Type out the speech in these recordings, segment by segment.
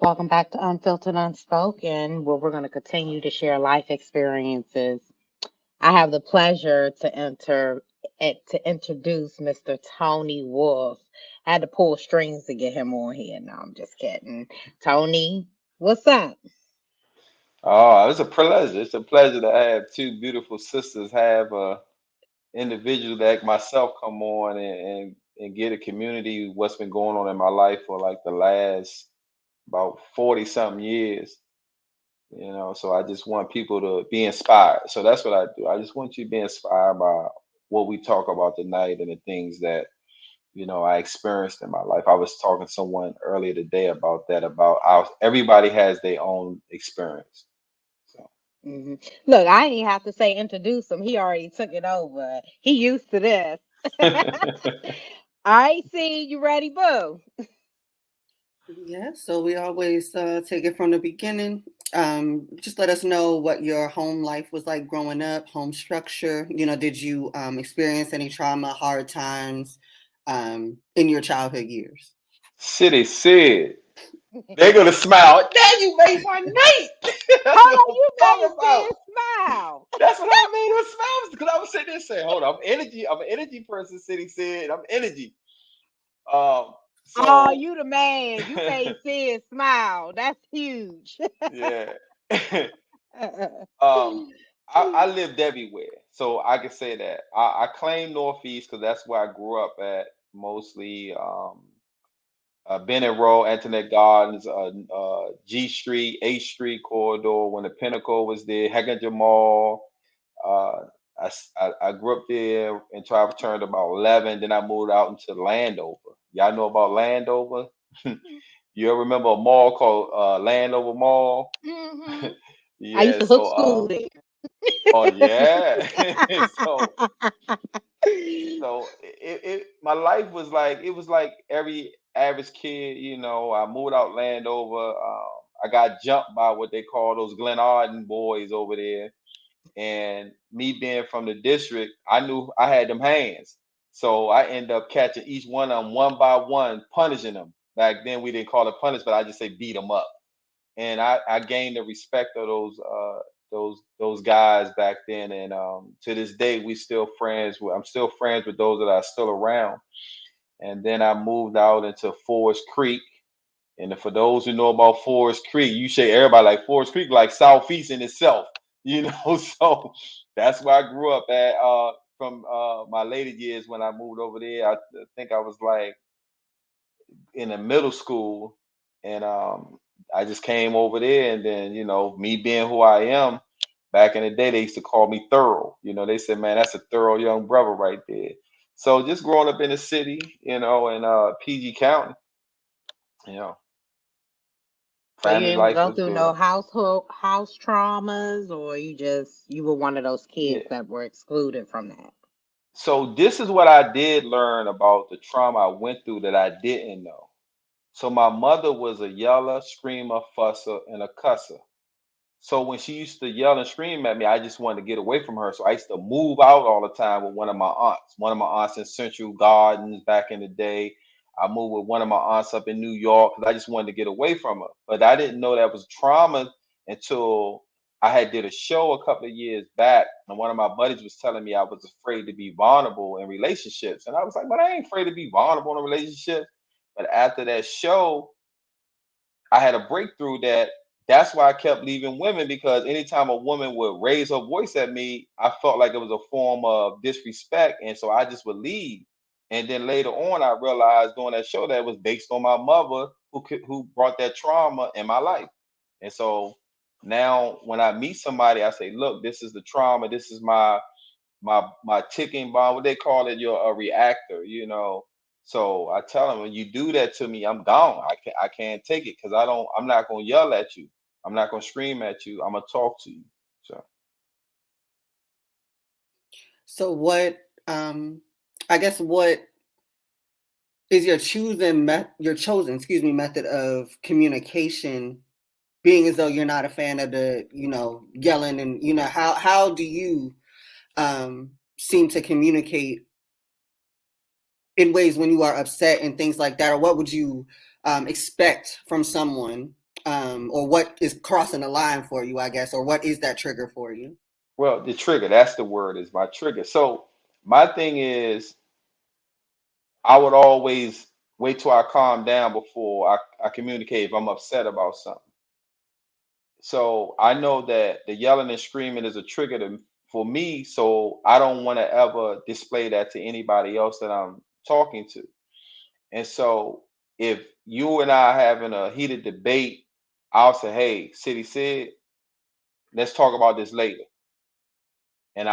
Welcome back to Unfiltered Unspoken, where we're going to continue to share life experiences. I have the pleasure to introduce Mr. Tony Wolf. I had to pull strings to get him on here. No, I'm just kidding. Tony, what's up? Oh, it's a pleasure. It's a pleasure to have two beautiful sisters, have a individual like myself come on and get a community what's been going on in my life for like the last about 40 something years. So I just want people to be inspired. So that's what I do. I just want you to be inspired by what we talk about tonight and the things that I experienced in my life. I was talking to someone earlier today about that, about how everybody has their own experience. So hmm Look, I didn't even have to say introduce him. He already took it over. He used to this. All right, see, you ready, boo? Yeah, so we always take it from the beginning. Just let us know what your home life was like growing up, home structure. Did you experience any trauma, hard times in your childhood years? City said they're gonna smile. Now you made my night. That's Hold what on, I'm you talking made about. sis smile. That's what I made with smiles because I was sitting there saying, "Hold on, I'm energy. I'm an energy person." City said, "I'm energy." Um, Oh, so you the man. You made sis smile. That's huge. yeah. um, I lived everywhere, so I can say that I claim Northeast because that's where I grew up at mostly. Bennett Road, Antoinette Gardens, G Street, H Street corridor when the Pinnacle was there, Hechinger Mall. Uh, I grew up there until I turned about 11. Then I moved out into Landover. Y'all know about Landover? You ever remember a mall called Landover Mall? hmm I used Yeah. to hook school there. Oh yeah. so my life was like it was like every average kid. I moved out Landover. I got jumped by what they call those Glen Arden boys over there, and me being from the district, I knew I had them hands, so I end up catching each one of them one by one, punishing them. Back then we didn't call it punish, but I just say beat them up, and I gained the respect of those guys back then, and to this day we still friends. I'm still friends with those that are still around. And then I moved out into Forest Creek. And for those who know about Forest Creek, you say everybody like Forest Creek, like Southeast in itself, So that's where I grew up at. From my later years when I moved over there, I think I was like in the middle school, and I just came over there, and then me being who I am, back in the day they used to call me thorough. They said, man, that's a thorough young brother right there. So just growing up in the city, in PG County, you know, So you family didn't life go was through no good. house traumas, or you were one of those Yeah. kids that were excluded from that. So this is what I did learn about the trauma I went through that I didn't know. So my mother was a yeller, screamer, fusser, and a cusser. So when she used to yell and scream at me, I just wanted to get away from her. So I used to move out all the time with one of my aunts. One of my aunts in Central Gardens back in the day. I moved with one of my aunts up in New York because I just wanted to get away from her. But I didn't know that was trauma until I had did a show a couple of years back, and one of my buddies was telling me I was afraid to be vulnerable in relationships, and I was like, "But I ain't afraid to be vulnerable in a relationship." But after that show, I had a breakthrough that's why I kept leaving women, because anytime a woman would raise her voice at me, I felt like it was a form of disrespect. And so I just would leave. And then later on, I realized during that show that it was based on my mother who brought that trauma in my life. And so now when I meet somebody, I say, look, this is the trauma. This is my ticking bomb. What they call it, you're a reactor. So I tell them, when you do that to me, I'm gone. I can't take it because I'm not gonna yell at you. I'm not gonna scream at you. I'm gonna talk to you. So So what I guess what is your chosen, method of communication, being as though you're not a fan of the, yelling, and how do you seem to communicate in ways when you are upset and things like that? Or what would you expect from someone or what is crossing the line for you, I guess, or what is that trigger for you? Well, the trigger, that's the word, is my trigger. So my thing is, I would always wait till I calm down before I communicate if I'm upset about something. So I know that the yelling and screaming is a trigger for me. So I don't want to ever display that to anybody else that I'm talking to. And so if you and I having a heated debate, I'll say, "Hey, City said, let's talk about this later." And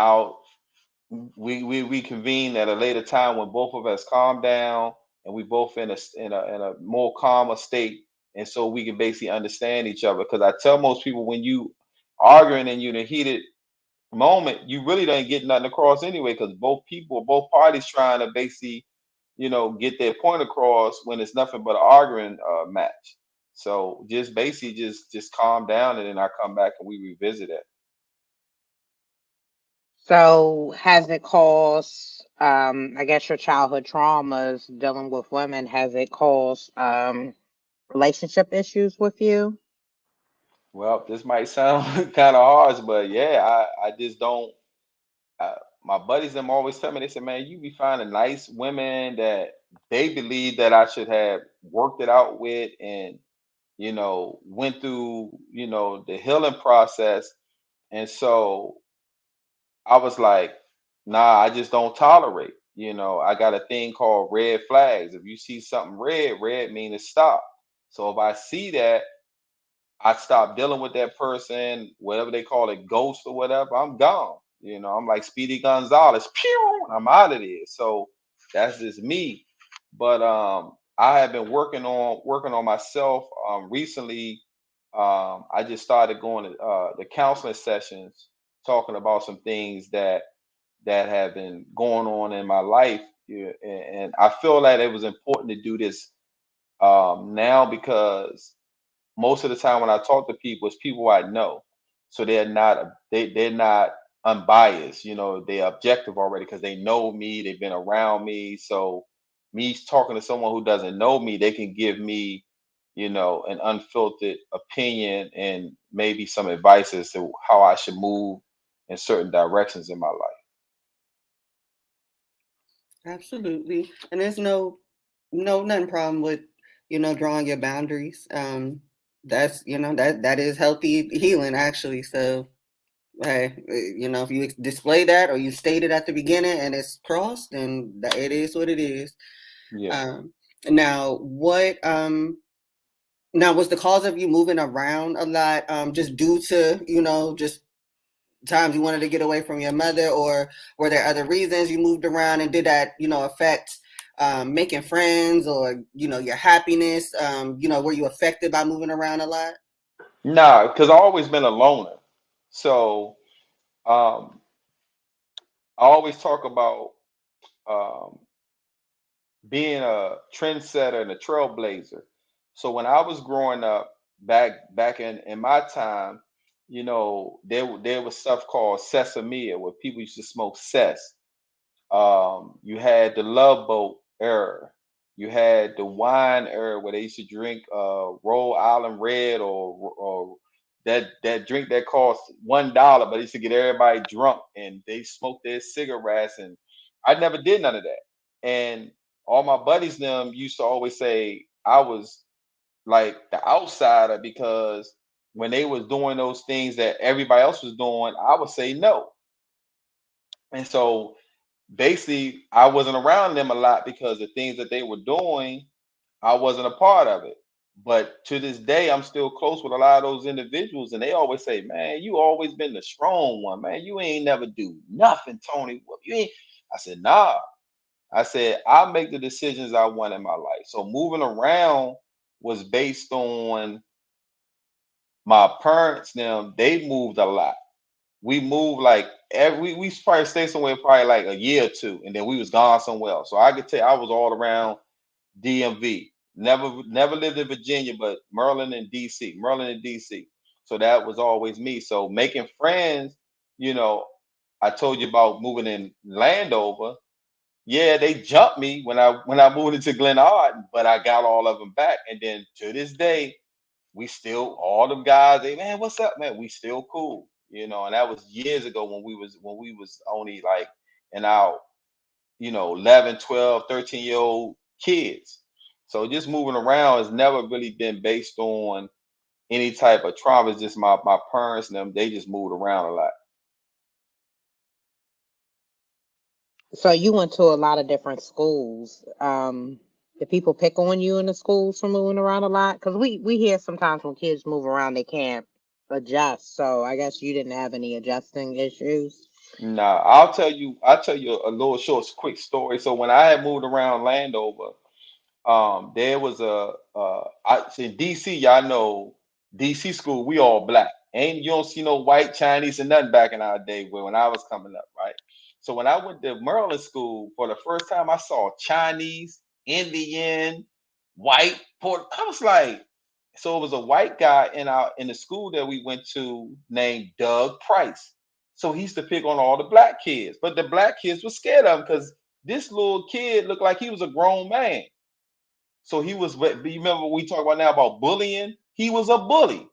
we convene at a later time when both of us calm down and we both in a more calmer state, and so we can basically understand each other. Because I tell most people, when you arguing and you in a heated moment, you really don't get nothing across anyway, because both parties trying to basically, get their point across when it's nothing but an arguing match. So just basically just calm down, and then I come back and we revisit it. So has it caused, I guess your childhood traumas dealing with women, has it caused relationship issues with you? Well, this might sound kind of harsh, but yeah, I just don't. Uh, my buddies them always tell me, they say, "Man, you be finding nice women that they believe that I should have worked it out with, and went through the healing process." And so I was like, "Nah, I just don't tolerate." I got a thing called red flags. If you see something red, red means stop. So if I see that, I stopped dealing with that person, whatever they call it, ghost or whatever. I'm gone. I'm like Speedy Gonzalez. Pew! I'm out of there. So that's just me. But I have been working on myself recently. I just started going to the counseling sessions, talking about some things that have been going on in my life. Yeah, and I feel that it was important to do this now, because most of the time when I talk to people, it's people I know, so they're not unbiased. They're objective already because they know me, they've been around me. So me talking to someone who doesn't know me, they can give me, an unfiltered opinion and maybe some advice as to how I should move in certain directions in my life. Absolutely. And there's nothing problem with, drawing your boundaries. That's, that is healthy healing actually. So, hey, if you display that or you state it at the beginning and it's crossed, then it is what it is. Yeah. Um, now now was the cause of you moving around a lot, just due to, just times you wanted to get away from your mother, or were there other reasons you moved around, and did that affect making friends, or your happiness? Were you affected by moving around a lot? Nah, because I always been a loner. So um, I always talk about um, being a trendsetter and a trailblazer. So when I was growing up, back in my time, there was stuff called sesame, where people used to smoke cess. You had the Love Boat era. You had the wine era where they used to drink Rhode Island Red, or that drink that cost $1, but it used to get everybody drunk, and they smoked their cigarettes, and I never did none of that. And all my buddies them used to always say I was like the outsider, because when they was doing those things that everybody else was doing, I would say no. And so basically I wasn't around them a lot, because the things that they were doing, I wasn't a part of it. But to this day, I'm still close with a lot of those individuals, and they always say, "Man, you always been the strong one, man. You ain't never do nothing, Tony. You ain't." I said, "Nah." I said, "I make the decisions I want in my life." So moving around was based on my parents. Now they moved a lot. We moved like we probably stayed somewhere probably like a year or two, and then we was gone somewhere else. So I could tell I was all around DMV. Never lived in Virginia, but Maryland and DC. Maryland and DC. So that was always me. So making friends, you know, I told you about moving in Landover. Yeah, they jumped me when I moved into Glen Ard, but I got all of them back. And then to this day, we still all them guys. They man, what's up, man? We still cool, you know. And that was years ago when we was only like in our 11, 12, 13-year-old kids. So just moving around has never really been based on any type of trauma. It's just my parents and them, they just moved around a lot. So you went to a lot of different schools. Did people pick on you in the schools for moving around a lot? Because we hear sometimes when kids move around, they can't adjust. So I guess you didn't have any adjusting issues. Nah, I'll tell you a little short, quick story. So when I had moved around Landover, there was in DC, y'all know DC school, we all black. Ain't you don't see no white, Chinese, and nothing back in our day when I was coming up, right? So when I went to Maryland school for the first time, I saw Chinese, Indian, white, I was like, so it was a white guy in the school that we went to named Doug Price. So he used to pick on all the black kids, but the black kids were scared of him because this little kid looked like he was a grown man. So he was, you remember we talk about now about bullying? He was a bully.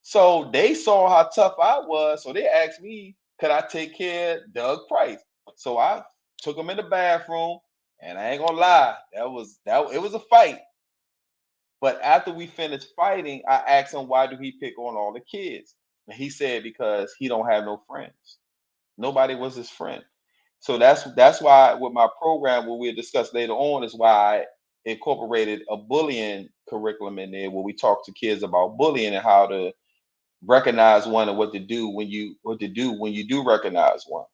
So they saw how tough I was. So they asked me, could I take care of Doug Price? So I took him in the bathroom, and I ain't gonna lie, it was a fight. But after we finished fighting, I asked him why do he pick on all the kids? And he said because he don't have no friends. Nobody was his friend. So that's why with my program, what we'll discuss later on, is why I incorporated a bullying curriculum in there where we talk to kids about bullying and how to recognize one and what to do when you do recognize one.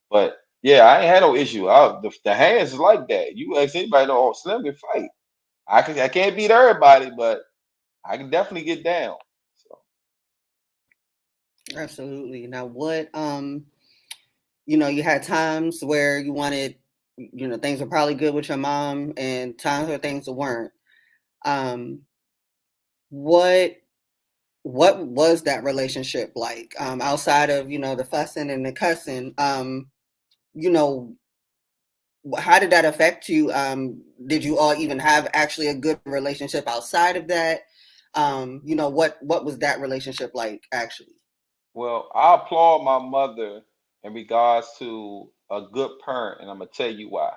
But yeah, I ain't had no issue. The hands is like that. You ask anybody, know, oh, Slim can fight. I can't beat everybody, but I can definitely get down. So Absolutely. Now, what you had times where you wanted, things were probably good with your mom, and times where things weren't. Um, what what was that relationship like? Outside of the fussing and the cussing, you know, how did that affect you? Did you all even have actually a good relationship outside of that? What was that relationship like actually? well, I applaud my mother in regards to a good parent, and I'm gonna tell you why.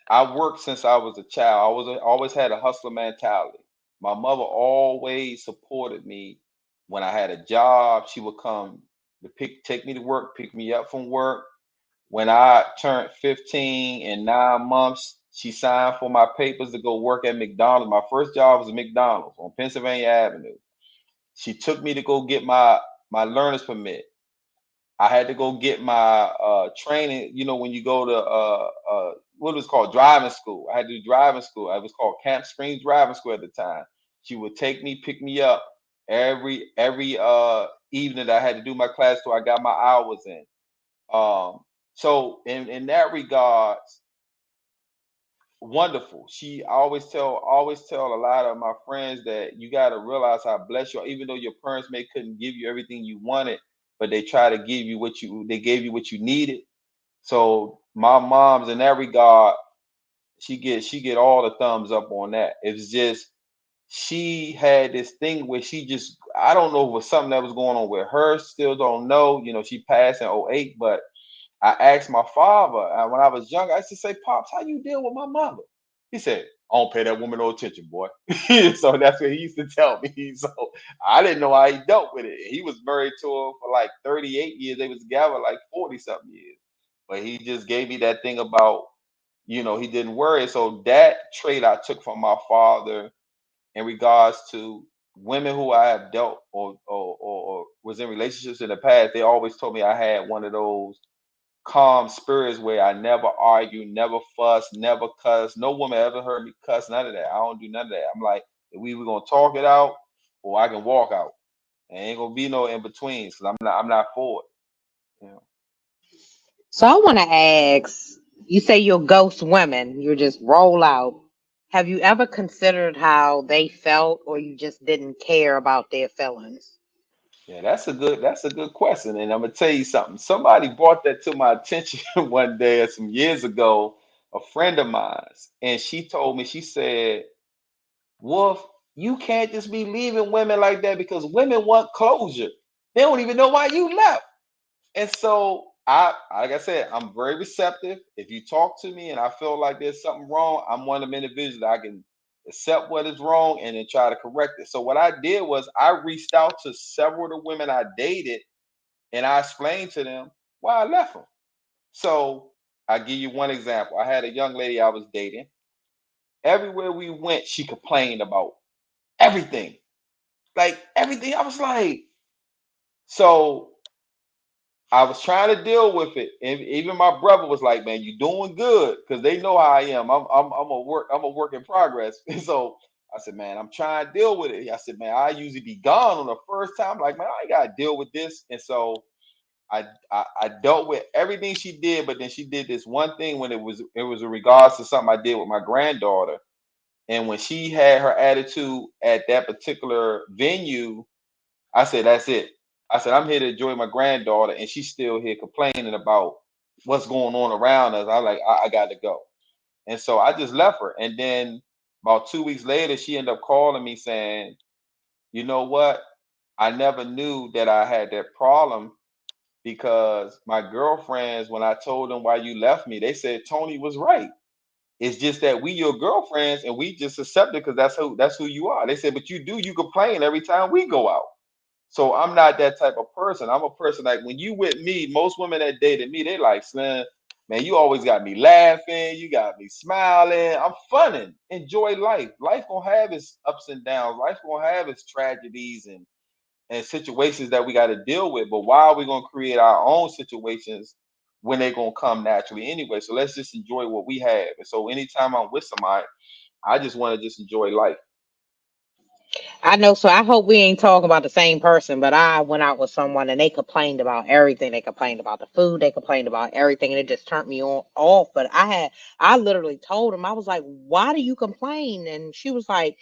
I worked since I was a child. Always had a hustler mentality. My mother always supported me. When I had a job, she would come to take me to work, pick me up from work. When I turned 15 in 9 months, she signed for my papers to go work at McDonald's. My first job was at McDonald's on Pennsylvania Avenue. She took me to go get my learner's permit. I had to go get my training. You know, when you go to what was called driving school, I had to do driving school. It was called Camp Springs Driving School at the time. She would take me, pick me up every evening that I had to do my class, so I got my hours in. Um, so in that regard, wonderful. She always tell a lot of my friends that you got to realize how blessed you are. Even though your parents may couldn't give you everything you wanted, but they try to give you they gave you what you needed. So my mom's in that regard, she get all the thumbs up on that. It's just she had this thing where she just, I don't know if it was something that was going on with her, still don't know. She passed in '08, but I asked my father when I was young. I used to say, "Pops, how you deal with my mother?" He said, "I don't pay that woman no attention, boy." So that's what he used to tell me. So I didn't know how he dealt with it. He was married to her for like 38 years. They was together like 40 something years. But he just gave me that thing about, he didn't worry. So that trait I took from my father in regards to women who I have dealt or was in relationships in the past. They always told me I had one of those calm spirits where I never argue, never fuss, never cuss. No woman ever heard me cuss, none of that. I don't do none of that. I'm like, if we were gonna talk it out, or I can walk out. There ain't gonna be no in betweens because I'm not for it. So I want to ask, you say you're ghost women, you just roll out. Have you ever considered how they felt, or you just didn't care about their feelings? Yeah, that's a good question. And I'm gonna tell you something. Somebody brought that to my attention one day some years ago, a friend of mine, and she told me, she said, Wolf, You can't just be leaving women like that because women want closure. They don't even know why you left. And so like I said, I'm very receptive. If you talk to me and I feel like there's something wrong, I'm one of them individuals that I can accept what is wrong and then try to correct it. So what I did was I reached out to several of the women I dated and I explained to them why I left them. So I'll give you one example. I had a young lady I was dating. Everywhere we went, she complained about everything. Like everything. I was like, so I was trying to deal with it, and even my brother was like, "Man, you doing good," because they know how I am. I'm a work in progress. So I said, "Man, I'm trying to deal with it." I said, "Man, I usually be gone on the first time. Like, man, I ain't gotta deal with this." And so I dealt with everything she did, but then she did this one thing when it was in regards to something I did with my granddaughter, and when she had her attitude at that particular venue, I said, "That's it." I said, "I'm here to enjoy my granddaughter, and she's still here complaining about what's going on around us." I got to go. And so I just left her. And then about 2 weeks later, she ended up calling me saying, "You know what? I never knew that I had that problem because my girlfriends, when I told them why you left me, they said Tony was right. It's just that we your girlfriends and we just accept it because that's who you are." They said, "But you complain every time we go out." So I'm not that type of person. I'm a person like when you with me, most women that dated me, they like, Slim, man, you always got me laughing, you got me smiling. I'm funning. Enjoy life. Life gonna have its ups and downs. Life gonna have its tragedies and situations that we got to deal with. But why are we gonna create our own situations when they're gonna come naturally anyway? So let's just enjoy what we have. And so anytime I'm with somebody, I just want to just enjoy life. I know, so I hope we ain't talking about the same person, but I went out with someone and they complained about everything. They complained about the food, they complained about everything, and it just turned me on off. But I literally told him, I was like, why do you complain? And she was like,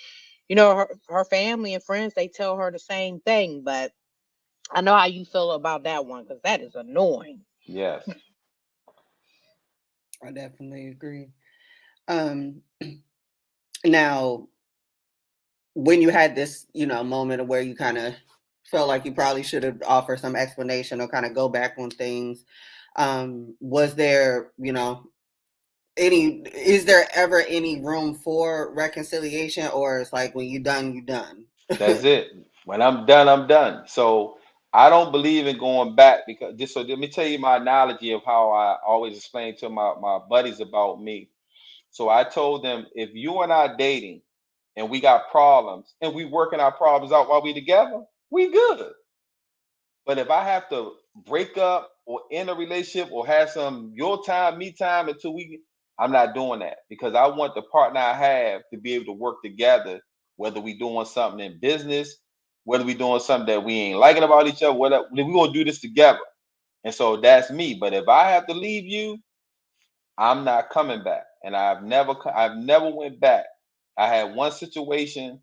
her family and friends, they tell her the same thing, but I know how you feel about that one because that is annoying. Yes. I definitely agree. Um, Now, when you had this, moment of where you kind of felt like you probably should have offered some explanation or kind of go back on things, was there, is there ever any room for reconciliation, or it's like when you're done, you're done? That's it. When I'm done, I'm done. So I don't believe in going back because just so let me tell you my analogy of how I always explain to my buddies about me. So I told them if you and I dating and we got problems and we working our problems out while we together, we good. But if I have to break up or end a relationship or have some your time, me time until I'm not doing that because I want the partner I have to be able to work together, whether we doing something in business, whether we doing something that we ain't liking about each other, whatever, we gonna do this together. And so that's me. But if I have to leave you, I'm not coming back. And I've never went back. I had one situation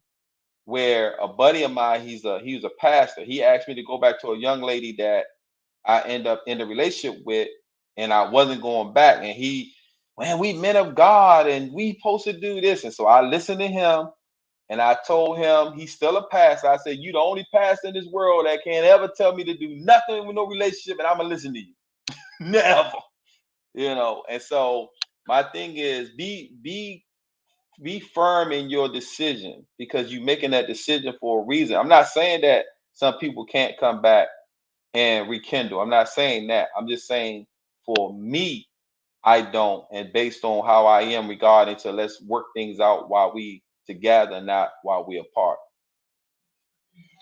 where a buddy of mine, he was a pastor. He asked me to go back to a young lady that I end up in a relationship with, and I wasn't going back. And man, we men of God, and we supposed to do this. And so I listened to him, and I told him he's still a pastor. I said, "You the only pastor in this world that can't ever tell me to do nothing with no relationship, and I'm gonna listen to you, never." And so my thing is be firm in your decision because you're making that decision for a reason. I'm not saying that some people can't come back and rekindle. I'm not saying that. I'm just saying for me, I don't. And based on how I am regarding to let's work things out while we together, not while we apart.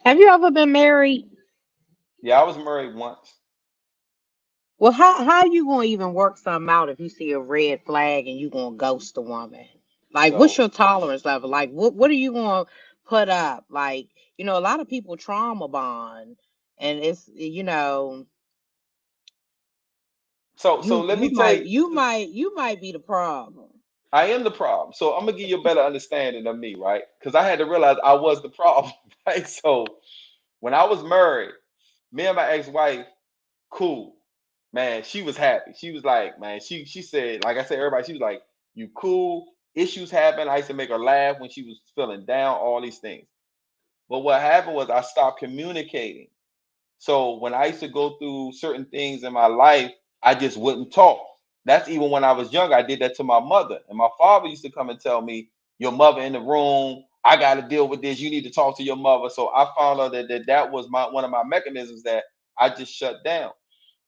Have you ever been married? Yeah, I was married once. Well, how you gonna even work something out if you see a red flag and you gonna ghost a woman? Like, what's So your tolerance level? Like, what are you gonna put up? Like, a lot of people trauma bond, and it's so you let you me tell might you, be the problem. I am the problem. So I'm gonna give you a better understanding of me, right? Because I had to realize I was the problem, right? So when I was married, me and my ex-wife, cool. Man, she was happy. She was like, man, she said, like I said, everybody, she was like, you cool. issues happened. I used to make her laugh when she was feeling down, all these things. But what happened was I stopped communicating. So when I used to go through certain things in my life, I just wouldn't talk. That's even when I was young. I did that to my mother. And my father used to come and tell me, your mother in the room, I got to deal with this. You need to talk to your mother. So I found out that was one of my mechanisms that I just shut down.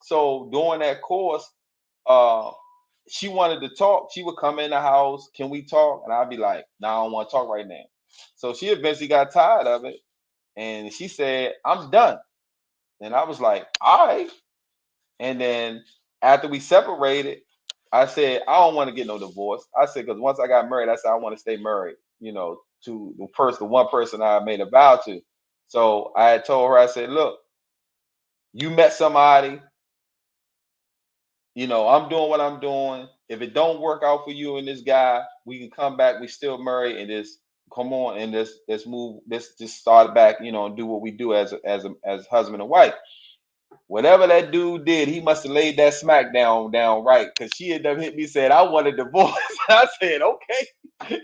So during that course, uh, she wanted to talk. She would come in the house. Can we talk? And I'd be like, no, I don't want to talk right now. So she eventually got tired of it. And she said, I'm done. And I was like, all right. And then after we separated, I said, I don't want to get no divorce. I said, because once I got married, I said, I want to stay married, to the one person I made a vow to. So I had told her, I said, look, you met somebody, I'm doing what I'm doing. If it don't work out for you and this guy, we can come back. We still married and just come on and let's move. Let's just start back, and do what we do as husband and wife. Whatever that dude did, he must have laid that smack down right, because she had done hit me, said I want a divorce. I said okay.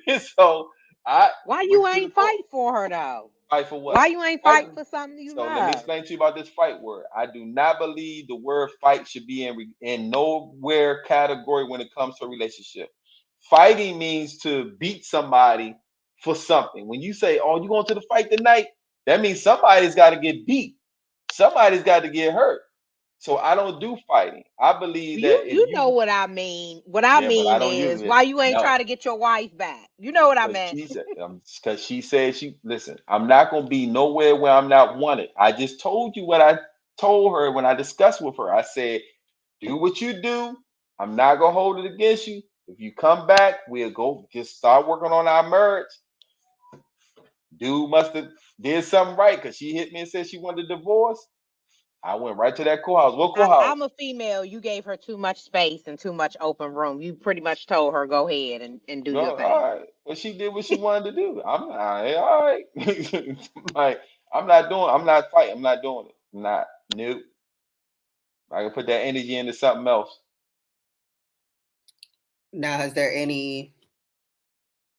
And so I Why went you to the ain't court. fight for her though? Fight for what? Why you ain't Fight. fighting for something you So let me love? explain to you about this fight word. I do not believe the word fight should be in nowhere category when it comes to a relationship. Fighting means to beat somebody for something. When you say, "Oh, you going to the fight tonight," that means somebody's got to get beat. Somebody's got to get hurt. So I don't do fighting. I believe You that if you know you, what I mean. What I yeah, but I mean don't use is it. why you ain't No, try to get your wife back. You know what I because meant. she said she listen. I'm not gonna be nowhere where I'm not wanted. I just told you what I told her when I discussed with her. I said, do what you do. I'm not gonna hold it against you. If you come back, we'll go just start working on our marriage. Dude must have did something right because she hit me and said she wanted a divorce. I went right to that courthouse. What I'm courthouse? a female. You gave her too much space and too much open room. You pretty much told her go ahead and do No, your all thing. right. Well, she did what she wanted to do. I'm not all right. Like I'm not fighting. I'm not doing it. I'm not. Nope. I can put that energy into something else. Now,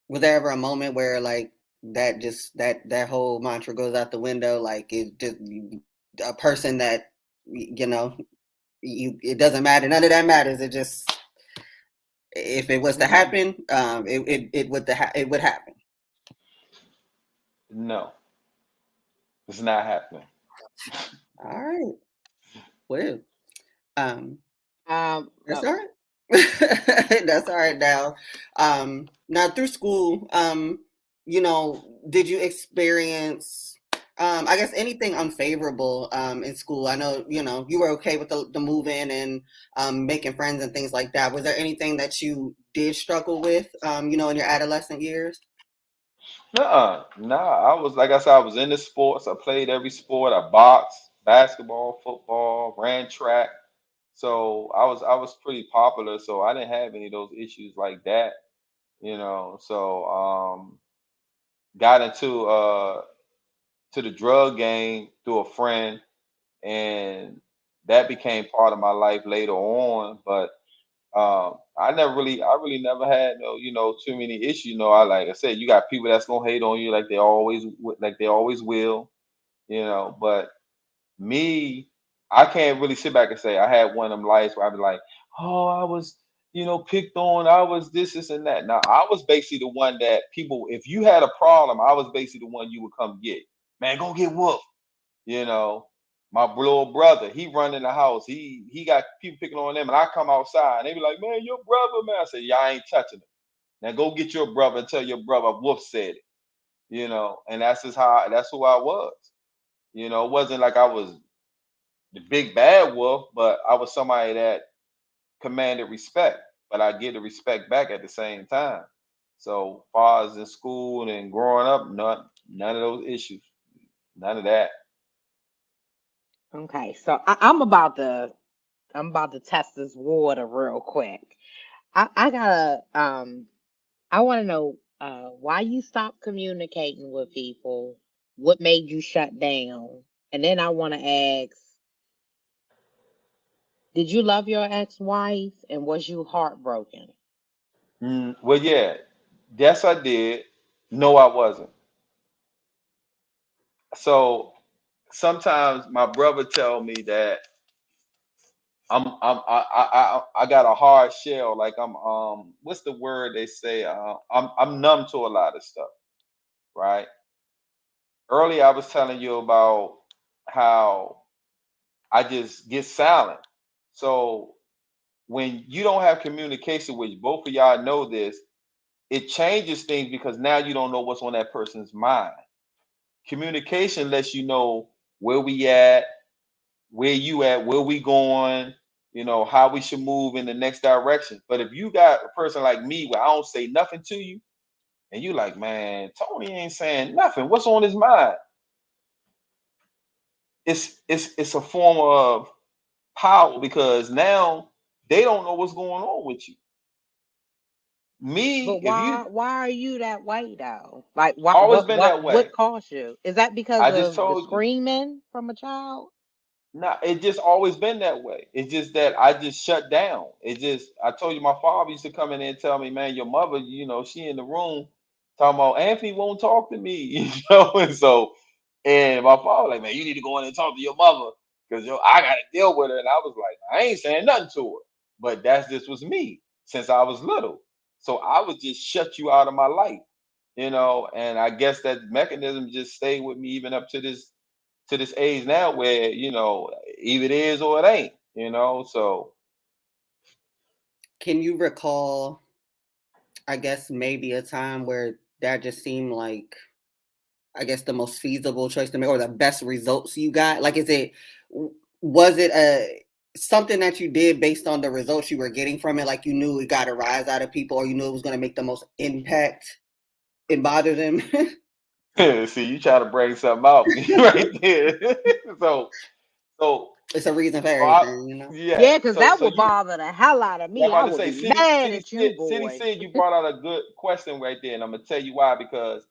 was there ever a moment where like that whole mantra goes out the window? Like it just a person that it doesn't matter. None of that matters. It just if it was to Mm-mm. happen, it would happen. No, it's not happening. All right. Well, um, Um, that's uh, all right. That's all right now. Now through school, did you experience, I guess anything unfavorable, in school? I know, you were okay with the moving and, making friends and things like that. Was there anything that you did struggle with, in your adolescent years? Nuh-uh. Nah. I was like I said, I was into sports. I played every sport. I boxed, basketball, football, ran track. So I was pretty popular. So I didn't have any of those issues like that. So got into to the drug game through a friend, and that became part of my life later on. But I really never had no, too many issues. I like I said, you got people that's gonna hate on you like they always will. But me, I can't really sit back and say I had one of them lives where I'd be like, oh, I was, picked on, I was this, and that. Now I was basically the one that people, if you had a problem, I was basically the one you would come get. Man, go get Wolf. You know, my little brother, he run in the house. He got people picking on him, and I come outside, and they be like, "Man, your brother, man." I say, "Y'all ain't touching him. Now go get your brother and tell your brother Wolf said it." And that's who I was. It wasn't like I was the big bad wolf, but I was somebody that commanded respect, but I get the respect back at the same time. So far as in school and growing up, none of those issues, none of that. okay, so I'm about to test this water real quick. I gotta I want to know why you stopped communicating with people. What made you shut down? And then I want to ask, did you love your ex-wife and was you heartbroken? Well, yeah. Yes, I did. No, I wasn't. So sometimes my brother tell me that I got a hard shell. Like I'm what's the word they say? I'm numb to a lot of stuff, right? Earlier I was telling you about how I just get silent. So when you don't have communication, which both of y'all know this, it changes things because now you don't know what's on that person's mind. Communication lets you know where we at, where you at, where we going, how we should move in the next direction. But if you got a person like me where I don't say nothing to you, and you like, man, Tony ain't saying nothing. What's on his mind? It's a form of power because now they don't know what's going on with you. Me, But if you why are you that way though? Like why always been that way. what caused you? Is that because I just of the told you. screaming from a child? No, it just always been that way. It's just that I just shut down. I told you my father used to come in and tell me, man, your mother, she in the room talking about Anthony won't talk to me, and so, and my father like, man, you need to go in and talk to your mother because I got to deal with her. And I was like, I ain't saying nothing to her, but this was me since I was little. So I would just shut you out of my life, and I guess that mechanism just stayed with me even up to this age now where either it is or it ain't, so Can you recall, I guess, maybe a time where that just seemed like, I guess, the most feasible choice to make or the best results you got? Like, was it something that you did based on the results you were getting from it? Like you knew it got a rise out of people or you knew it was going to make the most impact and bother them? see, you try to bring something out right there. so so It's a reason for so I, everything, you know? yeah, Yeah, because so that so would you bother the hell out of yeah, I'm me. I about to would say be mad at you, city boy. said you brought out a good question right there, and I'm gonna tell you why. Because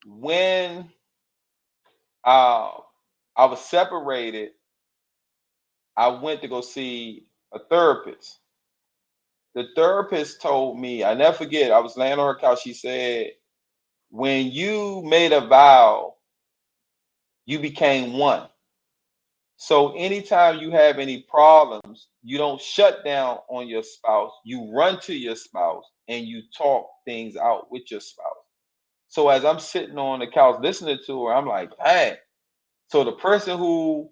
when uh, I was separated, I went to go see a therapist. The therapist told me, I never forget, I was laying on her couch. She said, when you made a vow, you became one. So anytime you have any problems, you don't shut down on your spouse. You run to your spouse and you talk things out with your spouse. So as I'm sitting on the couch listening to her, I'm like, hey. So the person who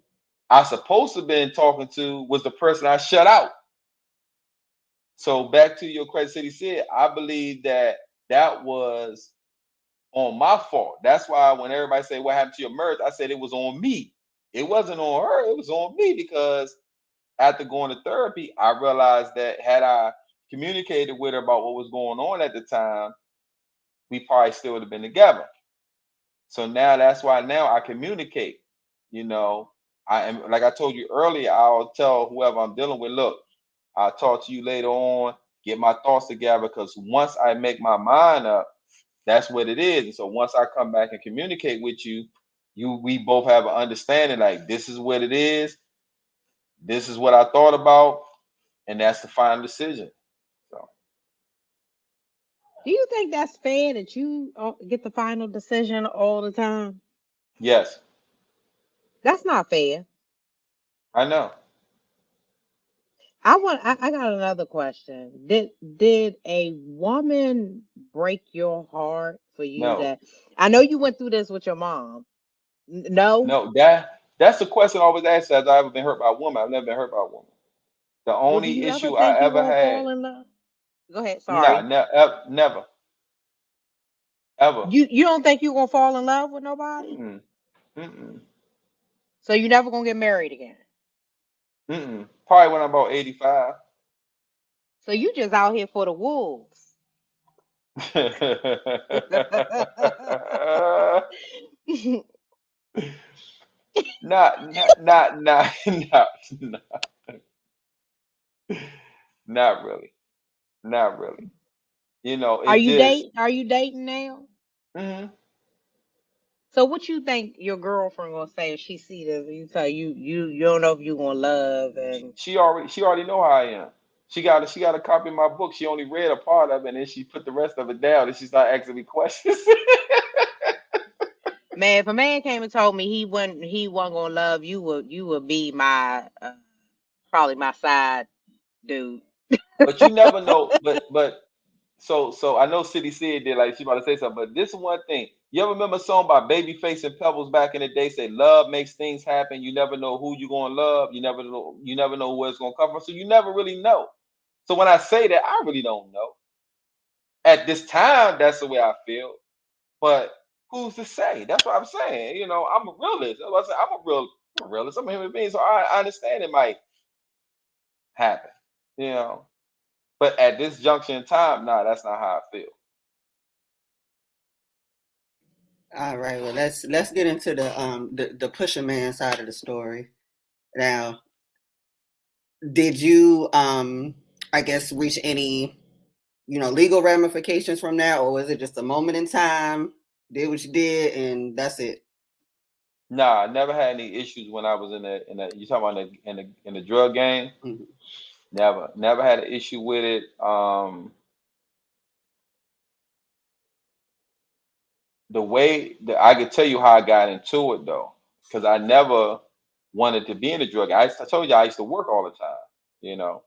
I supposed to have been talking to was the person I shut out. So back to your question, City said, I believe that was on my fault. That's why when everybody say what happened to your marriage, I said it was on me. It wasn't on her. It was on me because after going to therapy, I realized that had I communicated with her about what was going on at the time, we probably still would have been together. So now that's why now I communicate. You know, I am like I told you earlier, I'll tell whoever I'm dealing with, look, I'll talk to you later on, get my thoughts together because once I make my mind up, that's what it is. And so once I come back and communicate with you, we both have an understanding like this is what it is, this is what I thought about, and that's the final decision. So Do you think that's fair that you get the final decision all the time? yes, That's not fair. I know. I got another question. Did a woman break your heart for you No, to I know you went through this with your mom. No? no, that's the question I always ask. Has I ever been hurt by a woman? I've never been hurt by a woman. The Well, do only you ever issue I think you're ever gonna had, fall in love? Go ahead, nah, sorry. never, ever. You don't think you're gonna fall in love with nobody? Mm-mm, mm-mm, So you never gonna get married again. mm-mm. Probably when I'm about 85. So you just out here for the wolves. Not, not really, not really. It just. Are you dating now? Mhm. So what you think your girlfriend gonna say if she see this? You tell you don't know if you gonna love and She already know how I am. She got a copy of my book. She only read a part of it, and then she put the rest of it down, and she started asking me questions. Man, if a man came and told me he wasn't gonna love you, would be my probably my side dude. But you never know. But so I know City said did like she about to say something, but this is one thing. You ever remember a song by Babyface and Pebbles back in the day? Say love makes things happen. You never know who you're gonna love. You never know where it's gonna come from. So you never really know. So when I say that, I really don't know. At this time, that's the way I feel. But who's to say? That's what I'm saying. I'm a realist. That's what I say. I'm a realist. I'm a human being, so I understand it might happen. You know, but at this junction in time, nah, that's not how I feel. All right, well let's get into the pusher man side of the story. Now, did you I guess reach any legal ramifications from that, or was it just a moment in time? Did what you did, and that's it. Nah, I never had any issues when I was in the you talking about in the drug game? Mm-hmm. Never had an issue with it. The way that I could tell you how I got into it though, because I never wanted to be in the drug. I told you I used to work all the time, you know.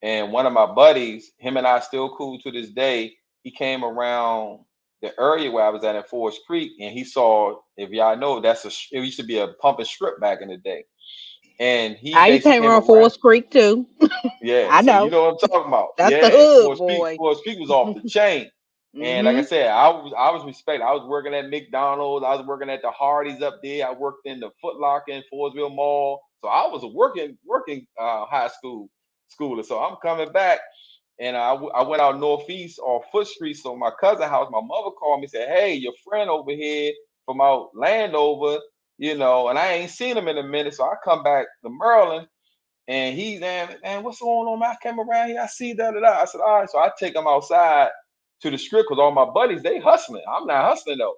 And one of my buddies, him and I still cool to this day. He came around the area where I was at in Forest Creek, and he saw, if y'all know, it used to be a pump and strip back in the day. And he I used to basically hang came around around. Forest Creek too. Yeah, I so you know. know what I'm talking about. That's the Yeah, hood, boy. Forest Peak was off the chain. And like I Hmm. said, I was respected. I was working at McDonald's. I was working at the Hardee's up there. I worked in the Foot Locker in Forestville Mall. So I was a working high school schooler. So I'm coming back, and I went out northeast on Foot Street. So my cousin house, my mother called me and said, "Hey, your friend over here from out Landover, and I ain't seen him in a minute." So I come back to Maryland. And he's man, what's going on, man? I came around here, I see da. I said, all right. So I take him outside to the strip because all my buddies, they hustling. I'm not hustling though.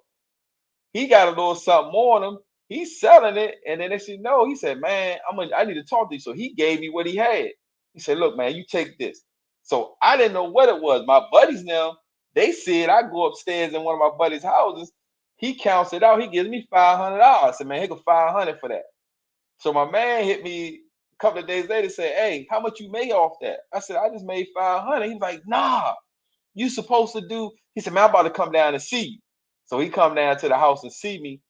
He got a little something on him. He's selling it. And then they said, no, he said, man, I need to talk to you. So he gave me what he had. He said, look, man, you take this. So I didn't know what it was. My buddies now, they said I go upstairs in one of my buddies' houses. He counts it out. He gives me $500. I said, man, he got $500 for that. So my man hit me a couple of days later, said, "Hey, how much you made off that?" I said, "I just made 500." He's like, "Nah, you supposed to do." He said, "Man, I'm about to come down and see you." So he come down to the house and see me,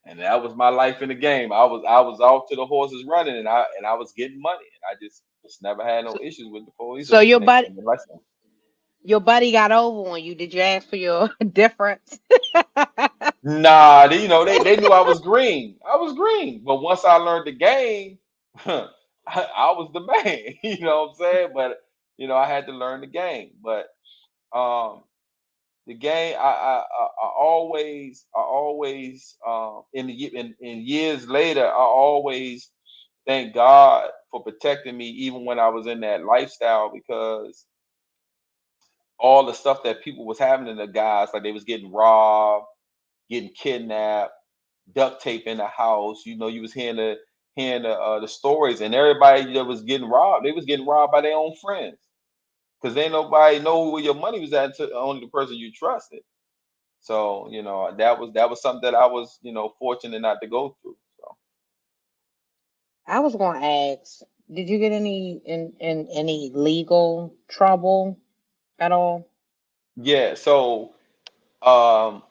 and that was my life in the game. I was off to the horses running, and I was getting money, and I just never had no So, issues with the police or so your anything. buddy, And like your buddy got over on you. Did you ask for your difference? nah, they knew I was green. I was green, but once I learned the game, I was the man. You know what I'm saying? But I had to learn the game. But um, the game, I always, in years later, I always thank God for protecting me, even when I was in that lifestyle, because all the stuff that people was happening to guys, like they was getting robbed, getting kidnapped, duct tape in the house. You was hearing the stories, and everybody that was getting robbed, they was getting robbed by their own friends, because ain't nobody know where your money was at until only the person you trusted. So that was something that I was fortunate not to go through. So I was going to ask, did you get in any legal trouble at all? yeah, so um,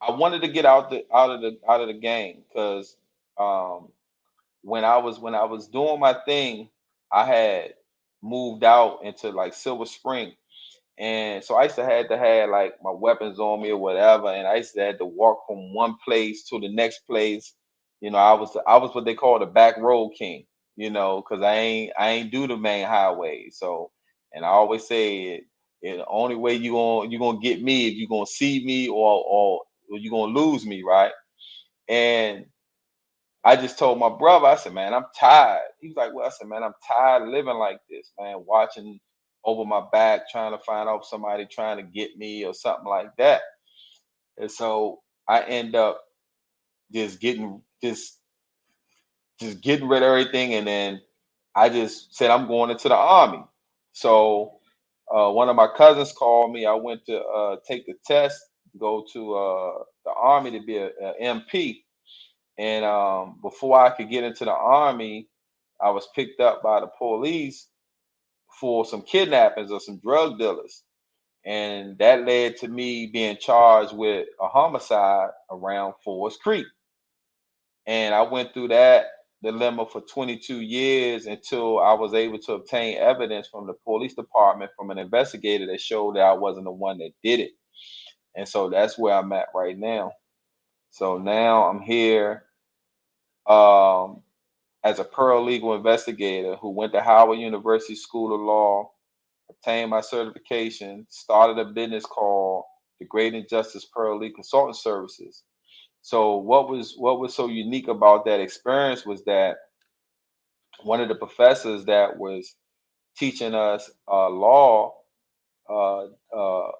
I wanted to get out of the game because um, when I was doing my thing, I had moved out into like Silver Spring. And so I used to have like my weapons on me or whatever, and I used to have to walk from one place to the next place. I was what they call the back road king, because I ain't do the main highway. So, and I always say the only way you gonna get me if you gonna see me or you gonna lose me, right? And I just told my brother, I said, man, I'm tired. He was like, well, I said, man, I'm tired of living like this, man, watching over my back, trying to find out somebody trying to get me or something like that. And so I end up just getting rid of everything. And then I just said, I'm going into the army. So one of my cousins called me. I went to take the test, go to the army to be a MP. And before I could get into the army, I was picked up by the police for some kidnappings of some drug dealers. And that led to me being charged with a homicide around Forest Creek. And I went through that dilemma for 22 years until I was able to obtain evidence from the police department from an investigator that showed that I wasn't the one that did it. And so that's where I'm at right now. So now I'm here um, as a paralegal investigator who went to Howard University School of Law, obtained my certification, started a business called the Great Injustice Paralegal Consultant Services. So what was so unique about that experience was that one of the professors that was teaching us law, uh, uh,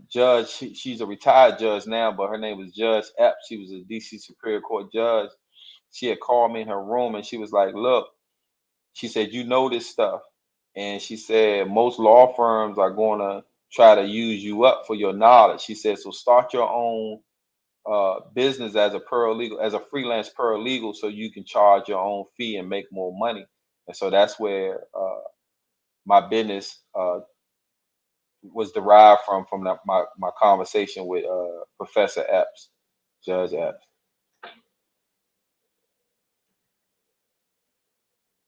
judge, she's a retired judge now, but her name was Judge F.R.E.S.H. She was a DC Superior Court judge. She had called me in her room and she was like, look, she said, you know this stuff. And she said, most law firms are going to try to use you up for your knowledge. She said, so start your own business as a paralegal, as a freelance paralegal, so you can charge your own fee and make more money. And so that's where my business was derived from my conversation with Professor Epps, Judge Epps.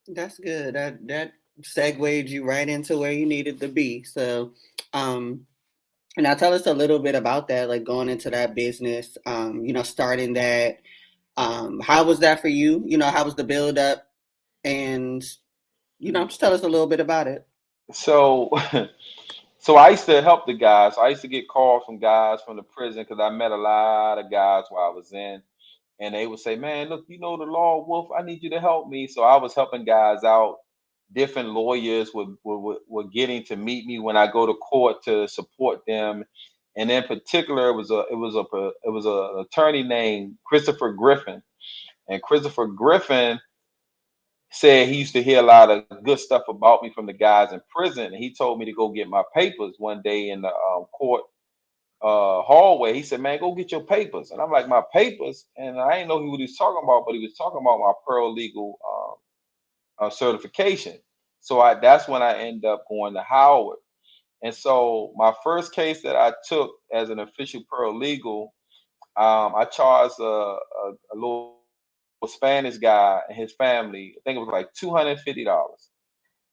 That's good. That segued you right into where you needed to be. So, um, now tell us a little bit about that, like going into that business, starting that. How was that for you? How was the build up? And, just tell us a little bit about it. So so I used to help the guys. I used to get calls from guys from the prison because I met a lot of guys while I was in. And they would say, man, look, you know the law, Wolf, I need you to help me. So I was helping guys out. Different lawyers were getting to meet me when I go to court to support them. And in particular, it was a attorney named Christopher Griffin. And Christopher Griffin said he used to hear a lot of good stuff about me from the guys in prison. And he told me to go get my papers one day in the court hallway. He said, man, go get your papers. And I'm like, my papers? And I didn't know what he was talking about, but he was talking about my paralegal certification. So that's when I ended up going to Howard. And so my first case that I took as an official paralegal, I charged a little Spanish guy and his family. I think it was like $250,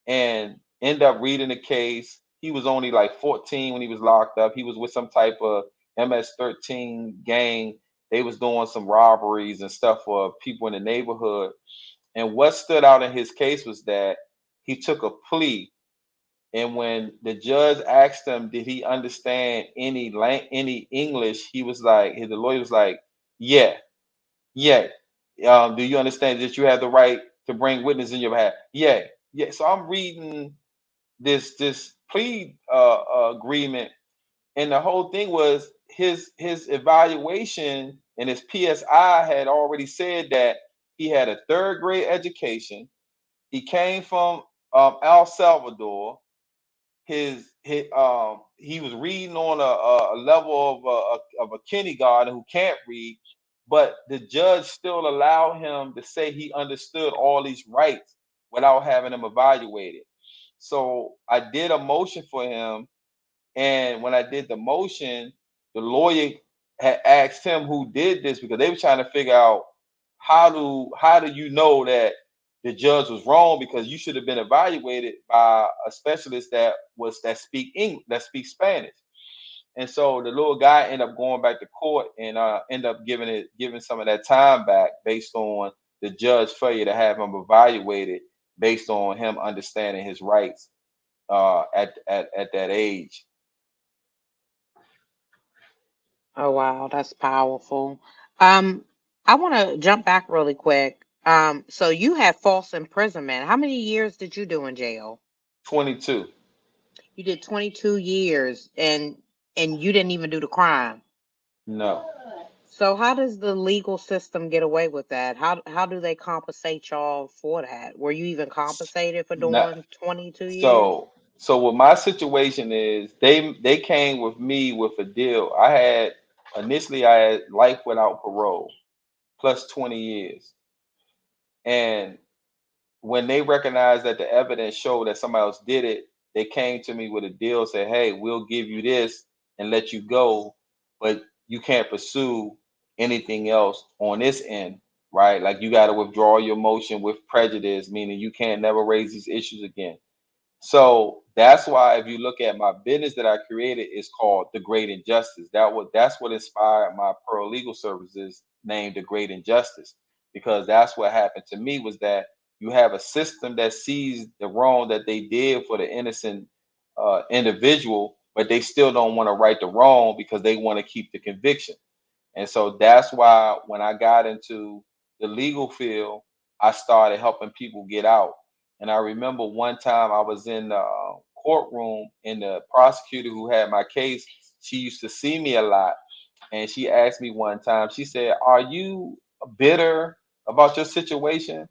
and end up reading the case. He was only like 14 when he was locked up. He was with some type of MS-13 gang. They was doing some robberies and stuff for people in the neighborhood. And what stood out in his case was that he took a plea. And when the judge asked him, did he understand any English? He was like, the lawyer was like, yeah, yeah. Do you understand that you have the right to bring witness in your behalf? Yeah, yeah. So I'm reading this plea agreement, and the whole thing was his evaluation and his PSI had already said that he had a third grade education. He came from El Salvador. He was reading on a level of a kindergarten who can't read, but the judge still allowed him to say he understood all these rights without having him evaluated. So I did a motion for him, and when I did the motion, the lawyer had asked him who did this because they were trying to figure out how do you know that the judge was wrong, because you should have been evaluated by a specialist that speaks Spanish. And so the little guy ended up going back to court and end up giving some of that time back based on the judge failure to have him evaluated based on him understanding his rights at that age. Oh wow, that's powerful. Um, I want to jump back really quick. So you had false imprisonment. How many years did you do in jail? 22. You did 22 years, and you didn't even do the crime. No. So how does the legal system get away with that? How do they compensate y'all for that? Were you even compensated for Not, doing 22 years? so what my situation is, they came with me with a deal. I had initially I had life without parole plus 20 years. And when they recognized that the evidence showed that somebody else did it, they came to me with a deal, said, "Hey, we'll give you this and let you go, but you can't pursue anything else on this end, right? Like you got to withdraw your motion with prejudice, meaning you can't never raise these issues again." So that's why if you look at my business that I created, it's called The Great Injustice. That's what inspired my paralegal services named The Great Injustice, because that's what happened to me was that you have a system that sees the wrong that they did for the innocent individual, but they still don't want to right the wrong because they want to keep the conviction. And so that's why when I got into the legal field, I started helping people get out. And I remember one time I was in the courtroom, and the prosecutor who had my case, she used to see me a lot. And she asked me one time, she said, "Are you bitter about your situation?"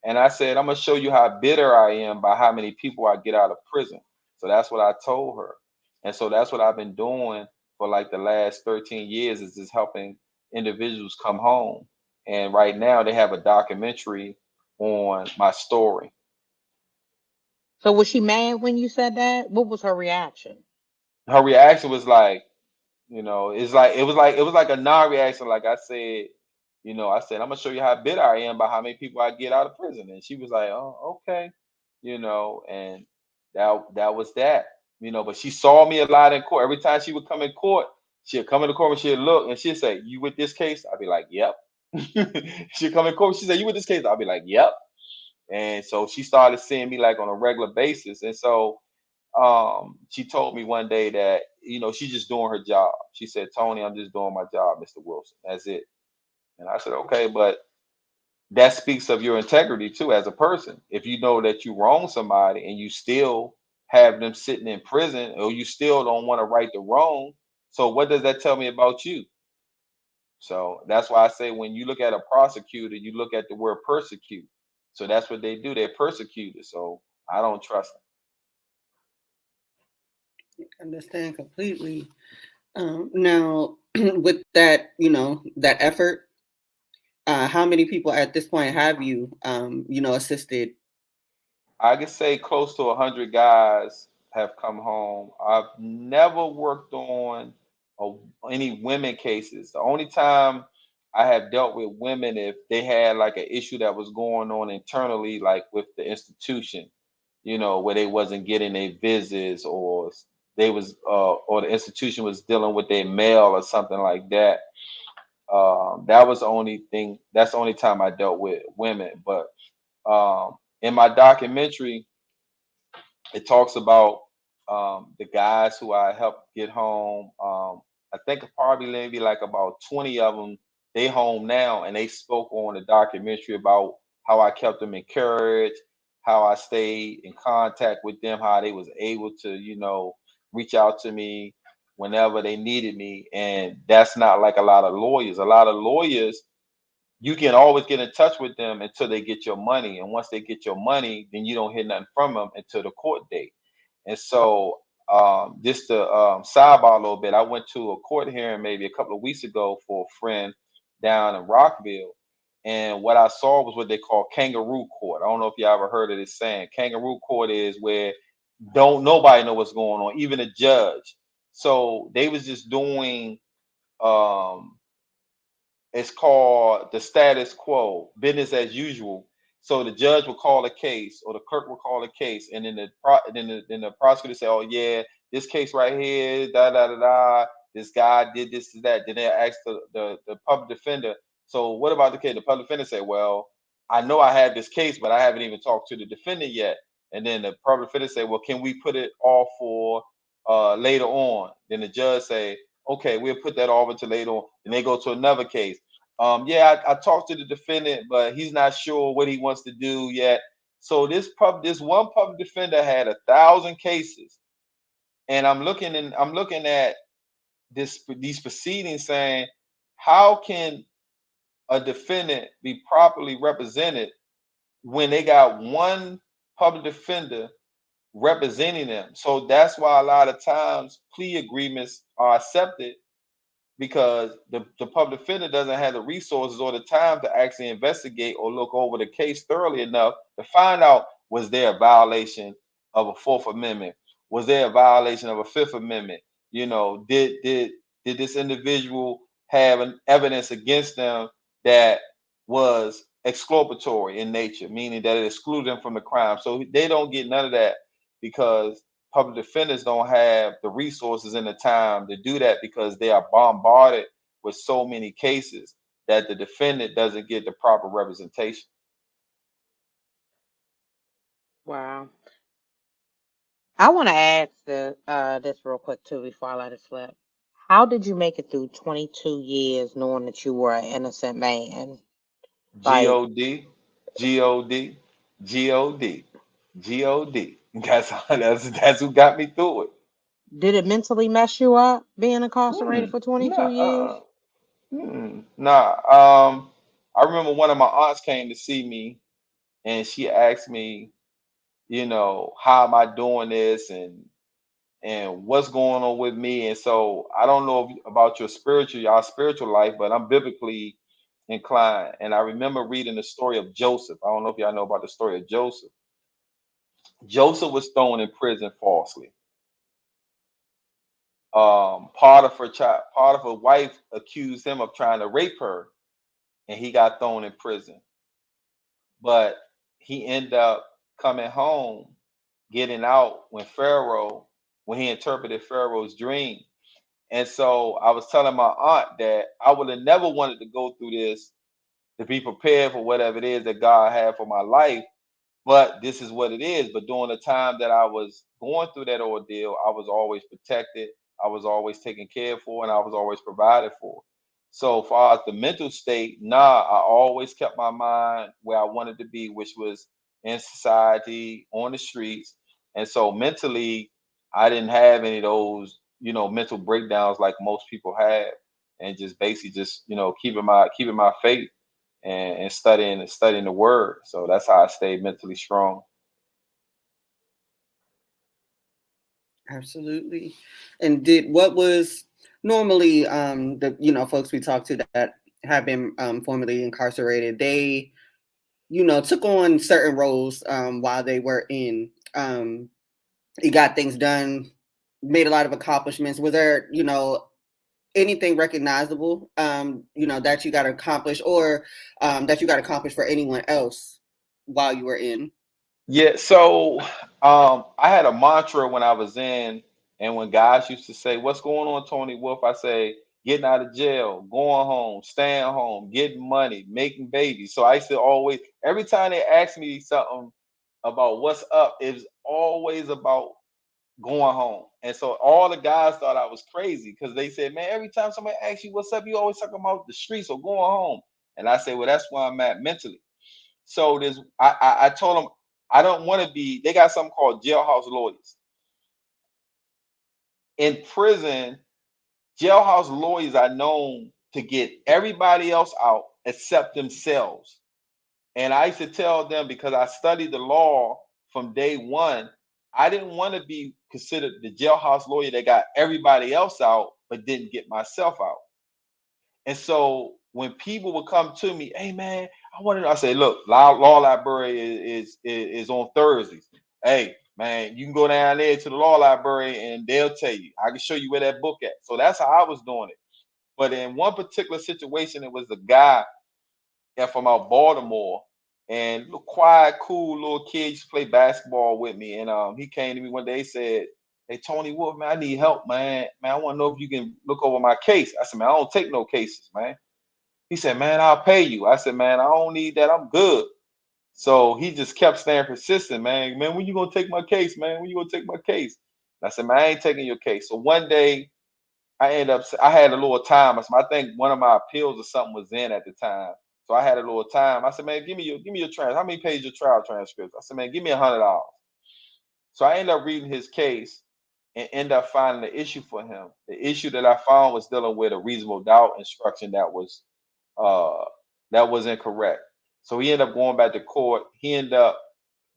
And I said, "I'm gonna show you how bitter I am by how many people I get out of prison." So that's what I told her. And so that's what I've been doing for like the last 13 years is just helping individuals come home. And right now they have a documentary on my story. So was she mad when you said that? What was her reaction? Her reaction was like, it's like it was like a non-reaction. Like I said, I said, "I'm gonna show you how bitter I am by how many people I get out of prison." And she was like, "Oh, okay," and that was that. But she saw me a lot in court. Every time she would come in court, she'd come in the court and she'd look and she'd say, "You with this case?" I'd be like, "Yep." She'd come in court, she said, "You with this case?" I'd be like, "Yep." And so she started seeing me like on a regular basis. And so she told me one day that she's just doing her job. She said, "Tony, I'm just doing my job, Mr. Wilson. That's it." And I said, "Okay, but that speaks of your integrity too as a person. If you know that you wrong somebody and you still have them sitting in prison, or you still don't want to right the wrong, so what does that tell me about you?" So that's why I say when you look at a prosecutor, you look at the word persecute. So that's what they do. They're persecuted. So I don't trust them. Understand completely. Now, with that, that effort, how many people at this point have you, assisted? I could say close to 100 guys have come home. I've never worked on a, any women cases. The only time I have dealt with women if they had like an issue that was going on internally, like with the institution, where they wasn't getting their visits, or they was or the institution was dealing with their mail or something like that. That was the only thing. That's the only time I dealt with women. But in my documentary, it talks about the guys who I helped get home. I think probably maybe like about 20 of them, they home now, and they spoke on the documentary about how I kept them encouraged, how I stayed in contact with them, how they was able to, reach out to me whenever they needed me. And that's not like a lot of lawyers. A lot of lawyers, you can always get in touch with them until they get your money. And once they get your money, then you don't hear nothing from them until the court date. And so, just to sidebar a little bit, I went to a court hearing maybe a couple of weeks ago for a friend down in Rockville. And what I saw was what they call kangaroo court. I don't know if you ever heard of this saying. Kangaroo court is where don't nobody know what's going on, even a judge. So they was just doing um, it's called the status quo, business as usual. So the judge will call a case, or the clerk will call a case, and then the prosecutor say, "Oh yeah, this case right here, da da da da. This guy did this and that." Then they ask the public defender, "So what about the case?" The public defender say, "Well, I know I have this case, but I haven't even talked to the defendant yet." And then the public defender say, "Well, can we put it off for later on?" Then the judge say, "Okay, we'll put that off until later on." And they go to another case. Yeah, I talked to the defendant, but he's not sure what he wants to do yet. So this one public defender had 1,000 cases, and I'm looking at these proceedings saying, how can a defendant be properly represented when they got one public defender representing them? So that's why a lot of times plea agreements are accepted, because the public defender doesn't have the resources or the time to actually investigate or look over the case thoroughly enough to find out, was there a violation of a Fourth Amendment? Was there a violation of a Fifth Amendment? You know, did this individual have an evidence against them that was exculpatory in nature, meaning that it excluded them from the crime? So they don't get none of that because public defenders don't have the resources and the time to do that, because they are bombarded with so many cases that the defendant doesn't get the proper representation. Wow. I want to ask this real quick too before I let it slip. How did you make it through 22 years knowing that you were an innocent man? Like, God, God, God, God. That's who got me through it. did it mentally mess you up being incarcerated Mm, for 22 nah, years? nah. I remember one of my aunts came to see me, and she asked me, you know, how am I doing this, and what's going on with me. And so I don't know about y'all spiritual life, but I'm biblically inclined. And I remember reading the story of Joseph. I don't know if y'all know about the story of Joseph. Joseph was thrown in prison falsely. Potiphar's wife accused him of trying to rape her, and he got thrown in prison. But he ended up coming home, getting out when he interpreted Pharaoh's dream. And so I was telling my aunt that I would have never wanted to go through this, to be prepared for whatever it is that God had for my life. But this is what it is. But during the time that I was going through that ordeal, I was always protected. I was always taken care for, and I was always provided for. So far as the mental state, I always kept my mind where I wanted to be, which was in society, on the streets. And so mentally, I didn't have any of those, mental breakdowns like most people have, and just basically just, keeping my faith, and studying the word. So that's how I stayed mentally strong. Absolutely. And did what was normally the folks we talk to that have been formerly incarcerated, they took on certain roles while they were in. He got things done, made a lot of accomplishments. Was there anything recognizable that you got accomplished, or that you got accomplished for anyone else while you were in? Yeah, so I had a mantra when I was in, and when guys used to say, "What's going on, Tony Wolf?" I say, "Getting out of jail, going home, staying home, getting money, making babies." So I used to always, every time they asked me something about what's up, it was always about going home. And so all the guys thought I was crazy, because they said, "Man, every time somebody asks you what's up, you always talking about the streets or going home." And I say, "Well, that's where I'm at mentally." So I told them I don't want to be. They got something called Jailhouse Lawyers. In prison, Jailhouse Lawyers are known to get everybody else out except themselves. And I used to tell them, because I studied the law from day one, I didn't want to be considered the jailhouse lawyer that got everybody else out but didn't get myself out. And so when people would come to me, "Hey man, I want to," I say, "Look, law library is on Thursdays. Hey man, you can go down there to the law library and they'll tell you. I can show you where that book at." So that's how I was doing it. But in one particular situation, it was a guy from out Baltimore, and quiet, cool little kid used to play basketball with me. And he came to me one day, he said, "Hey Tony Wolf, man, I need help, man. Man, I want to know if you can look over my case." I said, "Man, I don't take no cases, man." He said, "Man, I'll pay you." I said, "Man, I don't need that. I'm good." So he just kept staying persistent, man. "Man, when you gonna take my case, man? When you gonna take my case?" And I said, "Man, I ain't taking your case." So one day I had a little time. I think one of my appeals or something was in at the time. So I had a little time. I said, "Man, give me your trans. How many pages your trial transcripts?" I said, "Man, give me $100." So I ended up reading his case, and end up finding the issue for him. The issue that I found was dealing with a reasonable doubt instruction uh that was incorrect. So he ended up going back to court. He ended up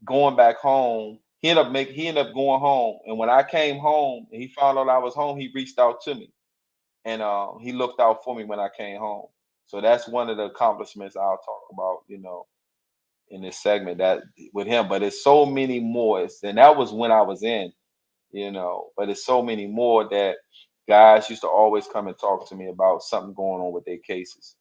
going back home. He ended up going home. And when I came home and he found out I was home, he reached out to me and he looked out for me when I came home. So that's one of the accomplishments I'll talk about, in this segment that with him. But it's so many more. And that was when I was in. But it's so many more that guys used to always come and talk to me about something going on with their cases.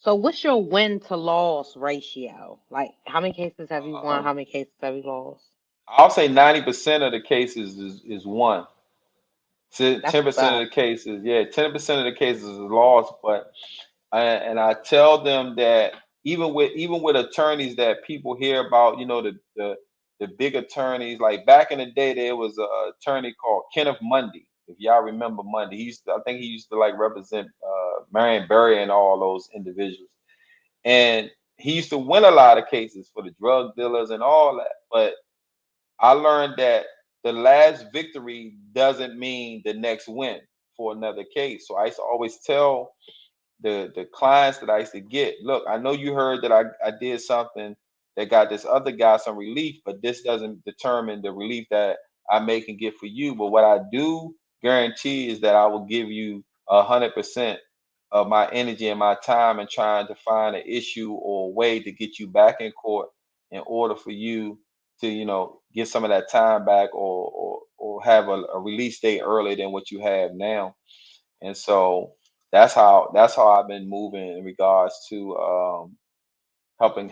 So what's your win to loss ratio? Like how many cases have you won? Um, How many cases have you lost? I'll say 90% of the cases is won. So That's what's 10% of up. the cases, yeah, 10% of the cases is lost. But I tell them that even with attorneys that people hear about, the big attorneys, like back in the day, there was a attorney called Kenneth Mundy. If y'all remember Mundy, I think he used to like represent Marion Barry and all those individuals, and he used to win a lot of cases for the drug dealers and all that. But I learned that the last victory doesn't mean the next win for another case. So I used to always tell the clients that I used to get, look, I know you heard that I did something that got this other guy some relief, but this doesn't determine the relief that I may can get for you. But what I do guarantee is that I will give you 100% of my energy and my time in trying to find an issue or a way to get you back in court in order for you to, get some of that time back or have a release date earlier than what you have now. And so that's how I've been moving in regards to helping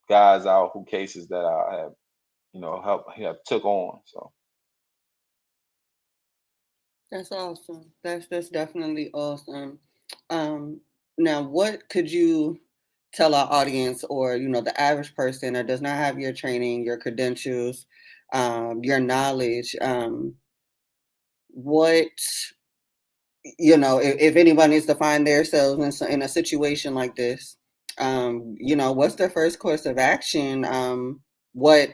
guys out who cases that I have have took on. So That's awesome. That's definitely awesome. Um, Now, what could you tell our audience, or the average person that does not have your training, your credentials, your knowledge? What if anyone needs to find themselves in a situation like this, what's their first course of action? What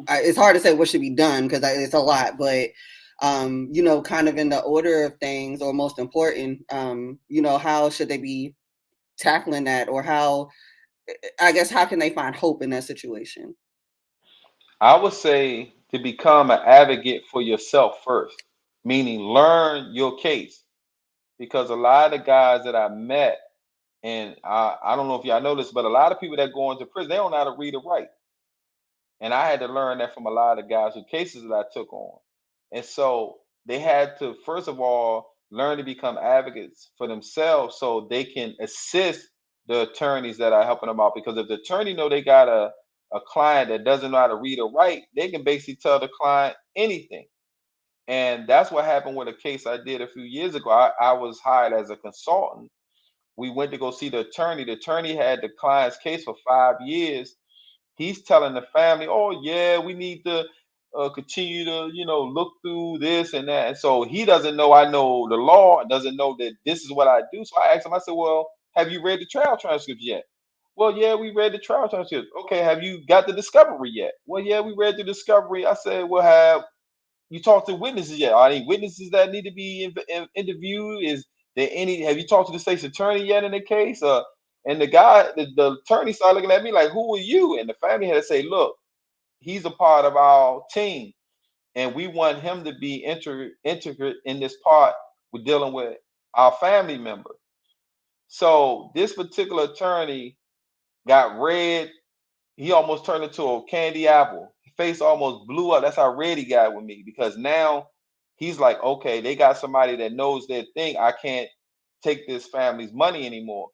It's hard to say what should be done because it's a lot, but kind of in the order of things, or most important, how should they be tackling that, or I guess, how can they find hope in that situation? I would say to become an advocate for yourself first, meaning learn your case. Because a lot of the guys that I met, and I don't know if y'all know this, but a lot of people that go into prison, they don't know how to read or write. And I had to learn that from a lot of guys who cases that I took on. And so they had to, first of all, learn to become advocates for themselves so they can assist the attorneys that are helping them out. Because if the attorney know they got a client that doesn't know how to read or write, they can basically tell the client anything. And that's what happened with a case I did a few years ago. I was hired as a consultant. We went to go see the attorney. The attorney had the client's case for 5 years. He's telling the family, "Oh yeah, we need to continue to, look through this and that." And so he doesn't know I know the law, and doesn't know that this is what I do. So I asked him. I said, "Well, have you read the trial transcripts yet?" "Well, yeah, we read the trial transcripts." "Okay, have you got the discovery yet?" "Well, yeah, we read the discovery." I said, "Well, have you talked to witnesses yet? Are any witnesses that need to be interviewed? Is there any? Have you talked to the state's attorney yet in the case?" And the attorney started looking at me like, "Who are you?" And the family had to say, "Look, he's a part of our team, and we want him to be integrate in this part. We're dealing with our family member." So this particular attorney got red. He almost turned into a candy apple. His face almost blew up. That's how red he got with me, because now he's like, okay, they got somebody that knows their thing. I can't take this family's money anymore.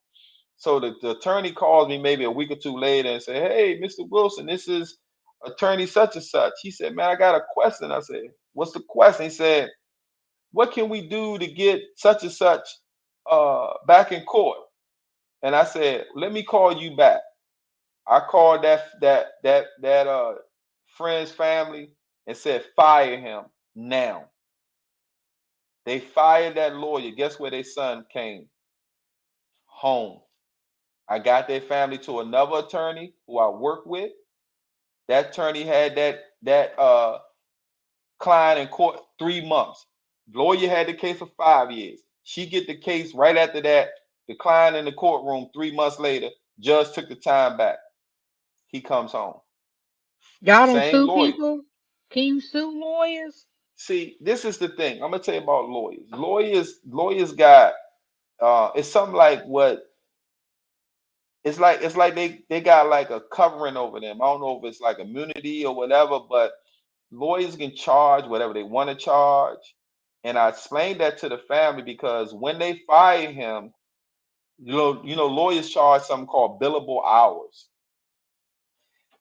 So the attorney calls me maybe a week or two later and say, "Hey, Mr. Wilson, this is attorney such and such." He said, "Man, I got a question." I said, "What's the question?" He said, "What can we do to get such and such back in court?" And I said, "Let me call you back." I called that friend's family and said, "Fire him now." They fired that lawyer. Guess where their son came? Home. I got their family to another attorney who I work with. That attorney had that client in court 3 months. Lawyer had the case for 5 years. She get the case right after that. The client in the courtroom 3 months later. Judge took the time back. He comes home. Y'all don't Same sue lawyer. people? Can you sue lawyers? See, this is the thing. I'm gonna tell you about lawyers. Lawyers got it's something like what it's like they got like a covering over them. I don't know if it's like immunity or whatever, but lawyers can charge whatever they want to charge. And I explained that to the family because when they fire him, lawyers charge something called billable hours.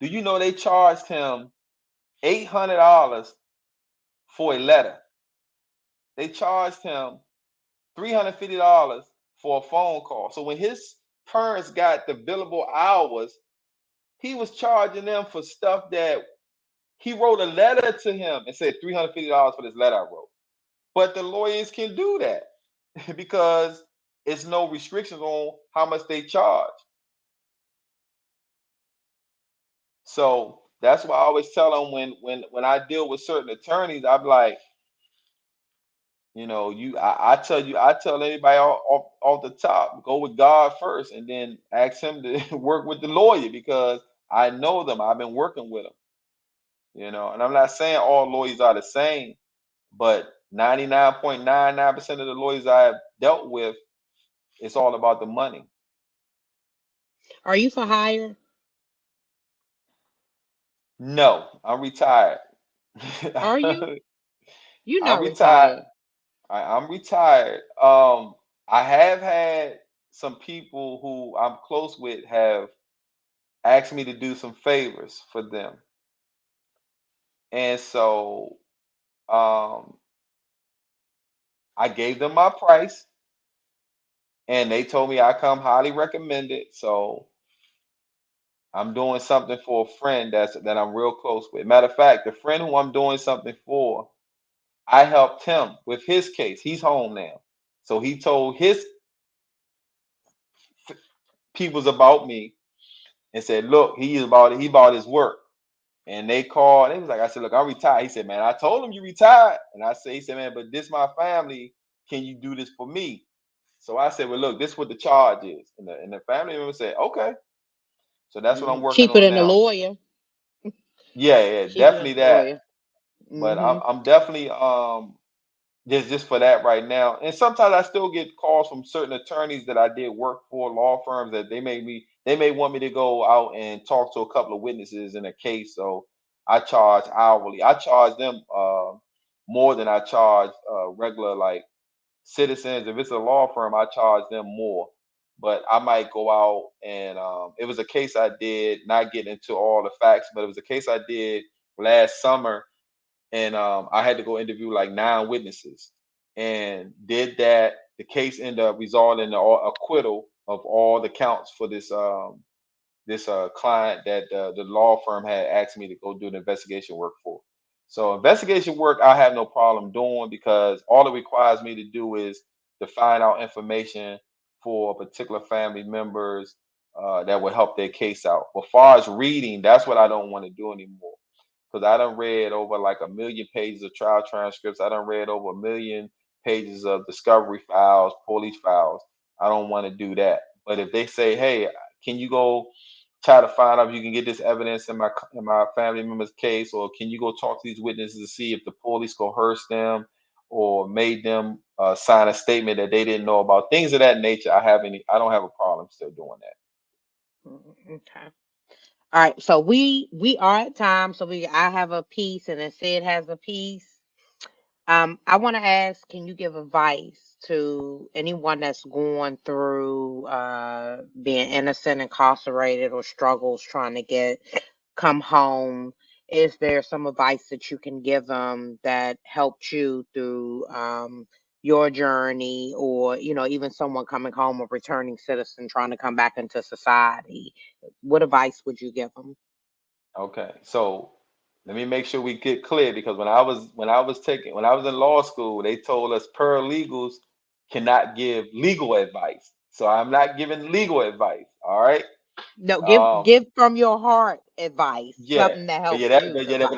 Do you know they charged him $800 for a letter? They charged him $350 for a phone call. So when his parents got the billable hours, he was charging them for stuff that he wrote a letter to him and said $350 for this letter I wrote. But the lawyers can do that because it's no restrictions on how much they charge. So that's why I always tell them when I deal with certain attorneys, I'm like, I tell anybody off the top, go with God first, and then ask Him to work with the lawyer because I know them. I've been working with them. And I'm not saying all lawyers are the same, but 99.99% of the lawyers I've dealt with, it's all about the money. Are you for hire? No, I'm retired. Are you? You're I'm not retired. retired. I'm retired. I have had some people who I'm close with have asked me to do some favors for them, and so um, I gave them my price, and they told me I come highly recommended. So I'm doing something for a friend that I'm real close with. Matter of fact, the friend who I'm doing something for, I helped him with his case. He's home now, so he told his peoples about me and said, "Look, he bought his work." And they called. And he was like, I said, "Look, I'm retired." He said, "Man, I told him you retired." And he said, "Man, but this my family. Can you do this for me?" So I said, "Well, look, this is what the charge is." And the family member said, "Okay." So that's what I'm working Cheaper on than the now. lawyer. Yeah, yeah, Cheaper than definitely the that. lawyer. But Mm-hmm. I'm definitely just for that right now. And sometimes I still get calls from certain attorneys that I did work for, law firms that they may want me to go out and talk to a couple of witnesses in a case. So I charge hourly. I charge them more than I charge regular like citizens. If it's a law firm, I charge them more. But I might go out and it was a case I did, not getting into all the facts, but it was a case I did last summer, and I had to go interview like 9 witnesses, and did that. The case ended up resulting in the acquittal of all the counts for this client that the law firm had asked me to go do the investigation work for. So investigation work I have no problem doing because all it requires me to do is to find out information for particular family members that will help their case out. But far as reading, that's what I don't want to do anymore because I done read over like a million pages of trial transcripts. I done read over a million pages of discovery files, police files. I don't want to do that. But if they say, "Hey, can you go try to find out if you can get this evidence in my family member's case, or can you go talk to these witnesses to see if the police coerced them or made them sign a statement that they didn't know about," things of that nature. I don't have a problem still doing that. Okay. All right. So we are at time. So I have a piece and then Sid has a piece. I want to ask, can you give advice to anyone that's going through being innocent, incarcerated, or struggles trying to come home? Is there some advice that you can give them that helped you through your journey, or even someone coming home, a returning citizen trying to come back into society? What advice would you give them? Okay, so let me make sure we get clear because when I was in law school, they told us paralegals cannot give legal advice. So I'm not giving legal advice. All right. No, give Um, give from your heart. advice, Yeah, something that but helps you survive.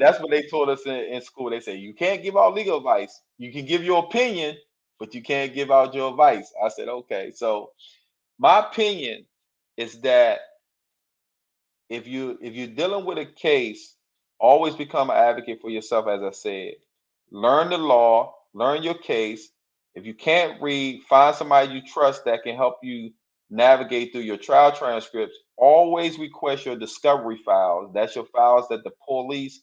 that's what they taught us in school. They say you can't give out legal advice. You can give your opinion, but you can't give out your advice. I said, okay. So my opinion is that if you're dealing with a case, always become an advocate for yourself. As I said, learn the law, learn your case. If you can't read, find somebody you trust that can help you navigate through your trial transcripts. Always request your discovery files. That's your files that the police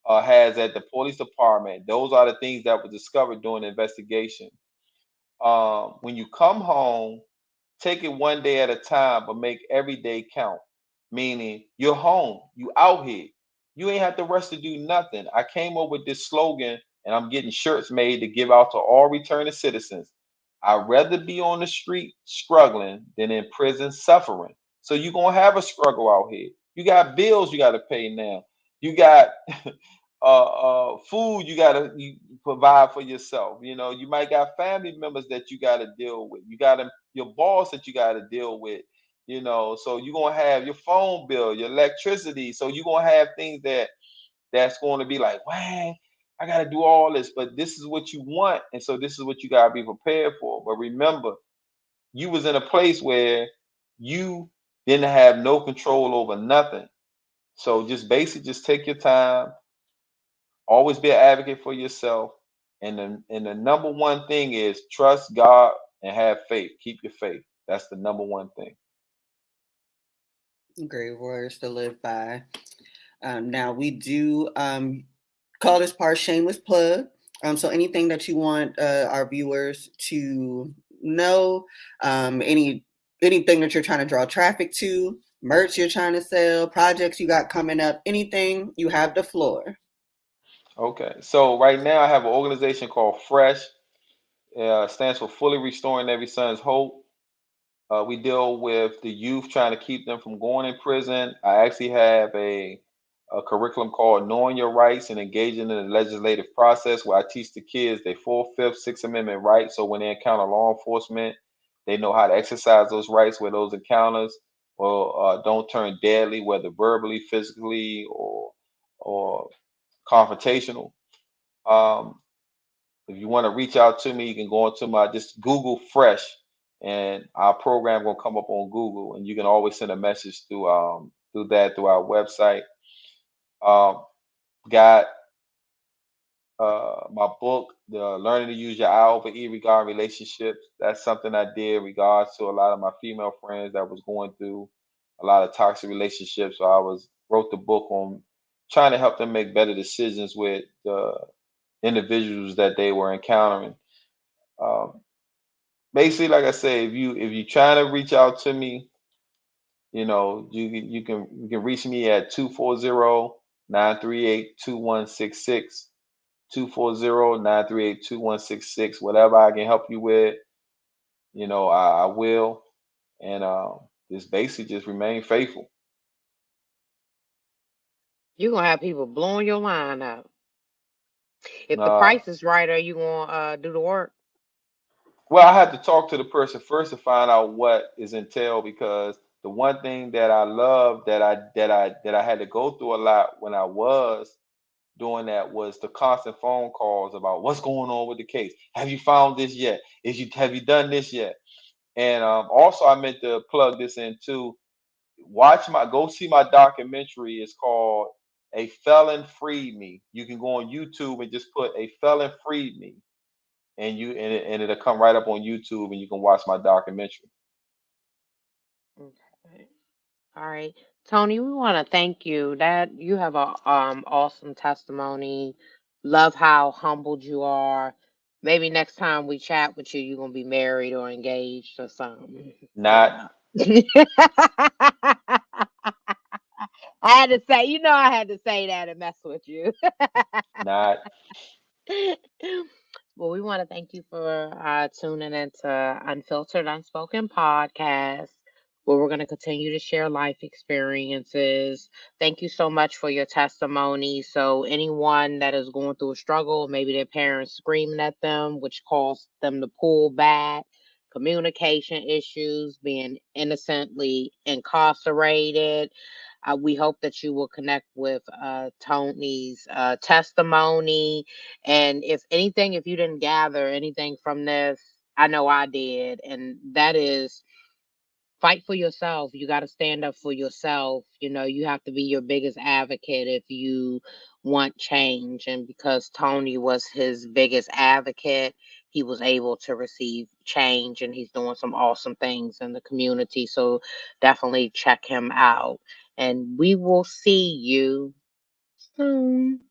has at the police department. Those are the things that were discovered during the investigation. When you come home, take it one day at a time, but make every day count. Meaning you're home, you out here. You ain't have to rush to do nothing. I came up with this slogan and I'm getting shirts made to give out to all returning citizens. I'd rather be on the street struggling than in prison suffering. So you're gonna have a struggle out here. You got bills you gotta pay now. You got food you provide for yourself. You know, you might got family members that you got to deal with. You got your boss that you got to deal with. You know, so you're gonna have your phone bill, your electricity. So you're gonna have things that's going to be like, man, I got to do all this, but this is what you want, and so this is what you got to be prepared for. But remember, you was in a place where you didn't have no control over nothing. So just basically, just take your time. Always be an advocate for yourself. And the number one thing is trust God and have faith. Keep your faith. That's the number one thing. Great words to live by. Now we do call this part shameless plug. So anything that you want our viewers to know, anything that you're trying to draw traffic to, merch you're trying to sell, projects you got coming up, anything, you have the floor. Okay. So right now I have an organization called Fresh. Stands for Fully Restoring Every Son's Hope. We deal with the youth, trying to keep them from going in prison. I actually have a curriculum called Knowing Your Rights and Engaging in the Legislative Process, where I teach the kids their Fourth, Fifth, Sixth Amendment rights. So when they encounter law enforcement, they know how to exercise those rights where those encounters don't turn deadly, whether verbally, physically, or confrontational. Um, if you want to reach out to me, you can go into my just Google Fresh, and our program gonna come up on Google, and you can always send a message through our website. Um, got my book, the Learning to Use Your I over E regarding relationships. That's something I did in regards to a lot of my female friends that was going through a lot of toxic relationships. So I was wrote the book on trying to help them make better decisions with the individuals that they were encountering. Um, Basically, like I say, if you trying to reach out to me, you can reach me at 240-938-2166. 240-938-2166. Whatever I can help you with, I will. And just basically just remain faithful. You're gonna have people blowing your line up. If the Uh, price is right, are you gonna do the work? well, I had to talk to the person first to find out what is entailed, because the one thing that I love that I had to go through a lot when I was doing that was the constant phone calls about what's going on with the case. Have you found this yet? Have you done this yet? And also, I meant to plug this in too. Go see my documentary. It's called "A Felon Freed Me." You can go on YouTube and just put "A Felon Freed Me," and it'll come right up on YouTube, and you can watch my documentary. Okay. All right. Tony, we want to thank you. That you have a awesome testimony. Love how humbled you are. Maybe next time we chat with you, you're gonna be married or engaged or something. You Not, know. I had to say, I had to say that and mess with you. not. Well, we want to thank you for tuning into Unfiltered Unspoken Podcast, where we're going to continue to share life experiences. Thank you so much for your testimony. So, anyone that is going through a struggle, maybe their parents screaming at them, which caused them to pull back, communication issues, being innocently incarcerated, We hope that you will connect with Tony's testimony. And if anything, if you didn't gather anything from this, I know I did. And that is, fight for yourself. You got to stand up for yourself. You have to be your biggest advocate if you want change. And because Tony was his biggest advocate, he was able to receive change, and he's doing some awesome things in the community. So definitely check him out. And we will see you soon.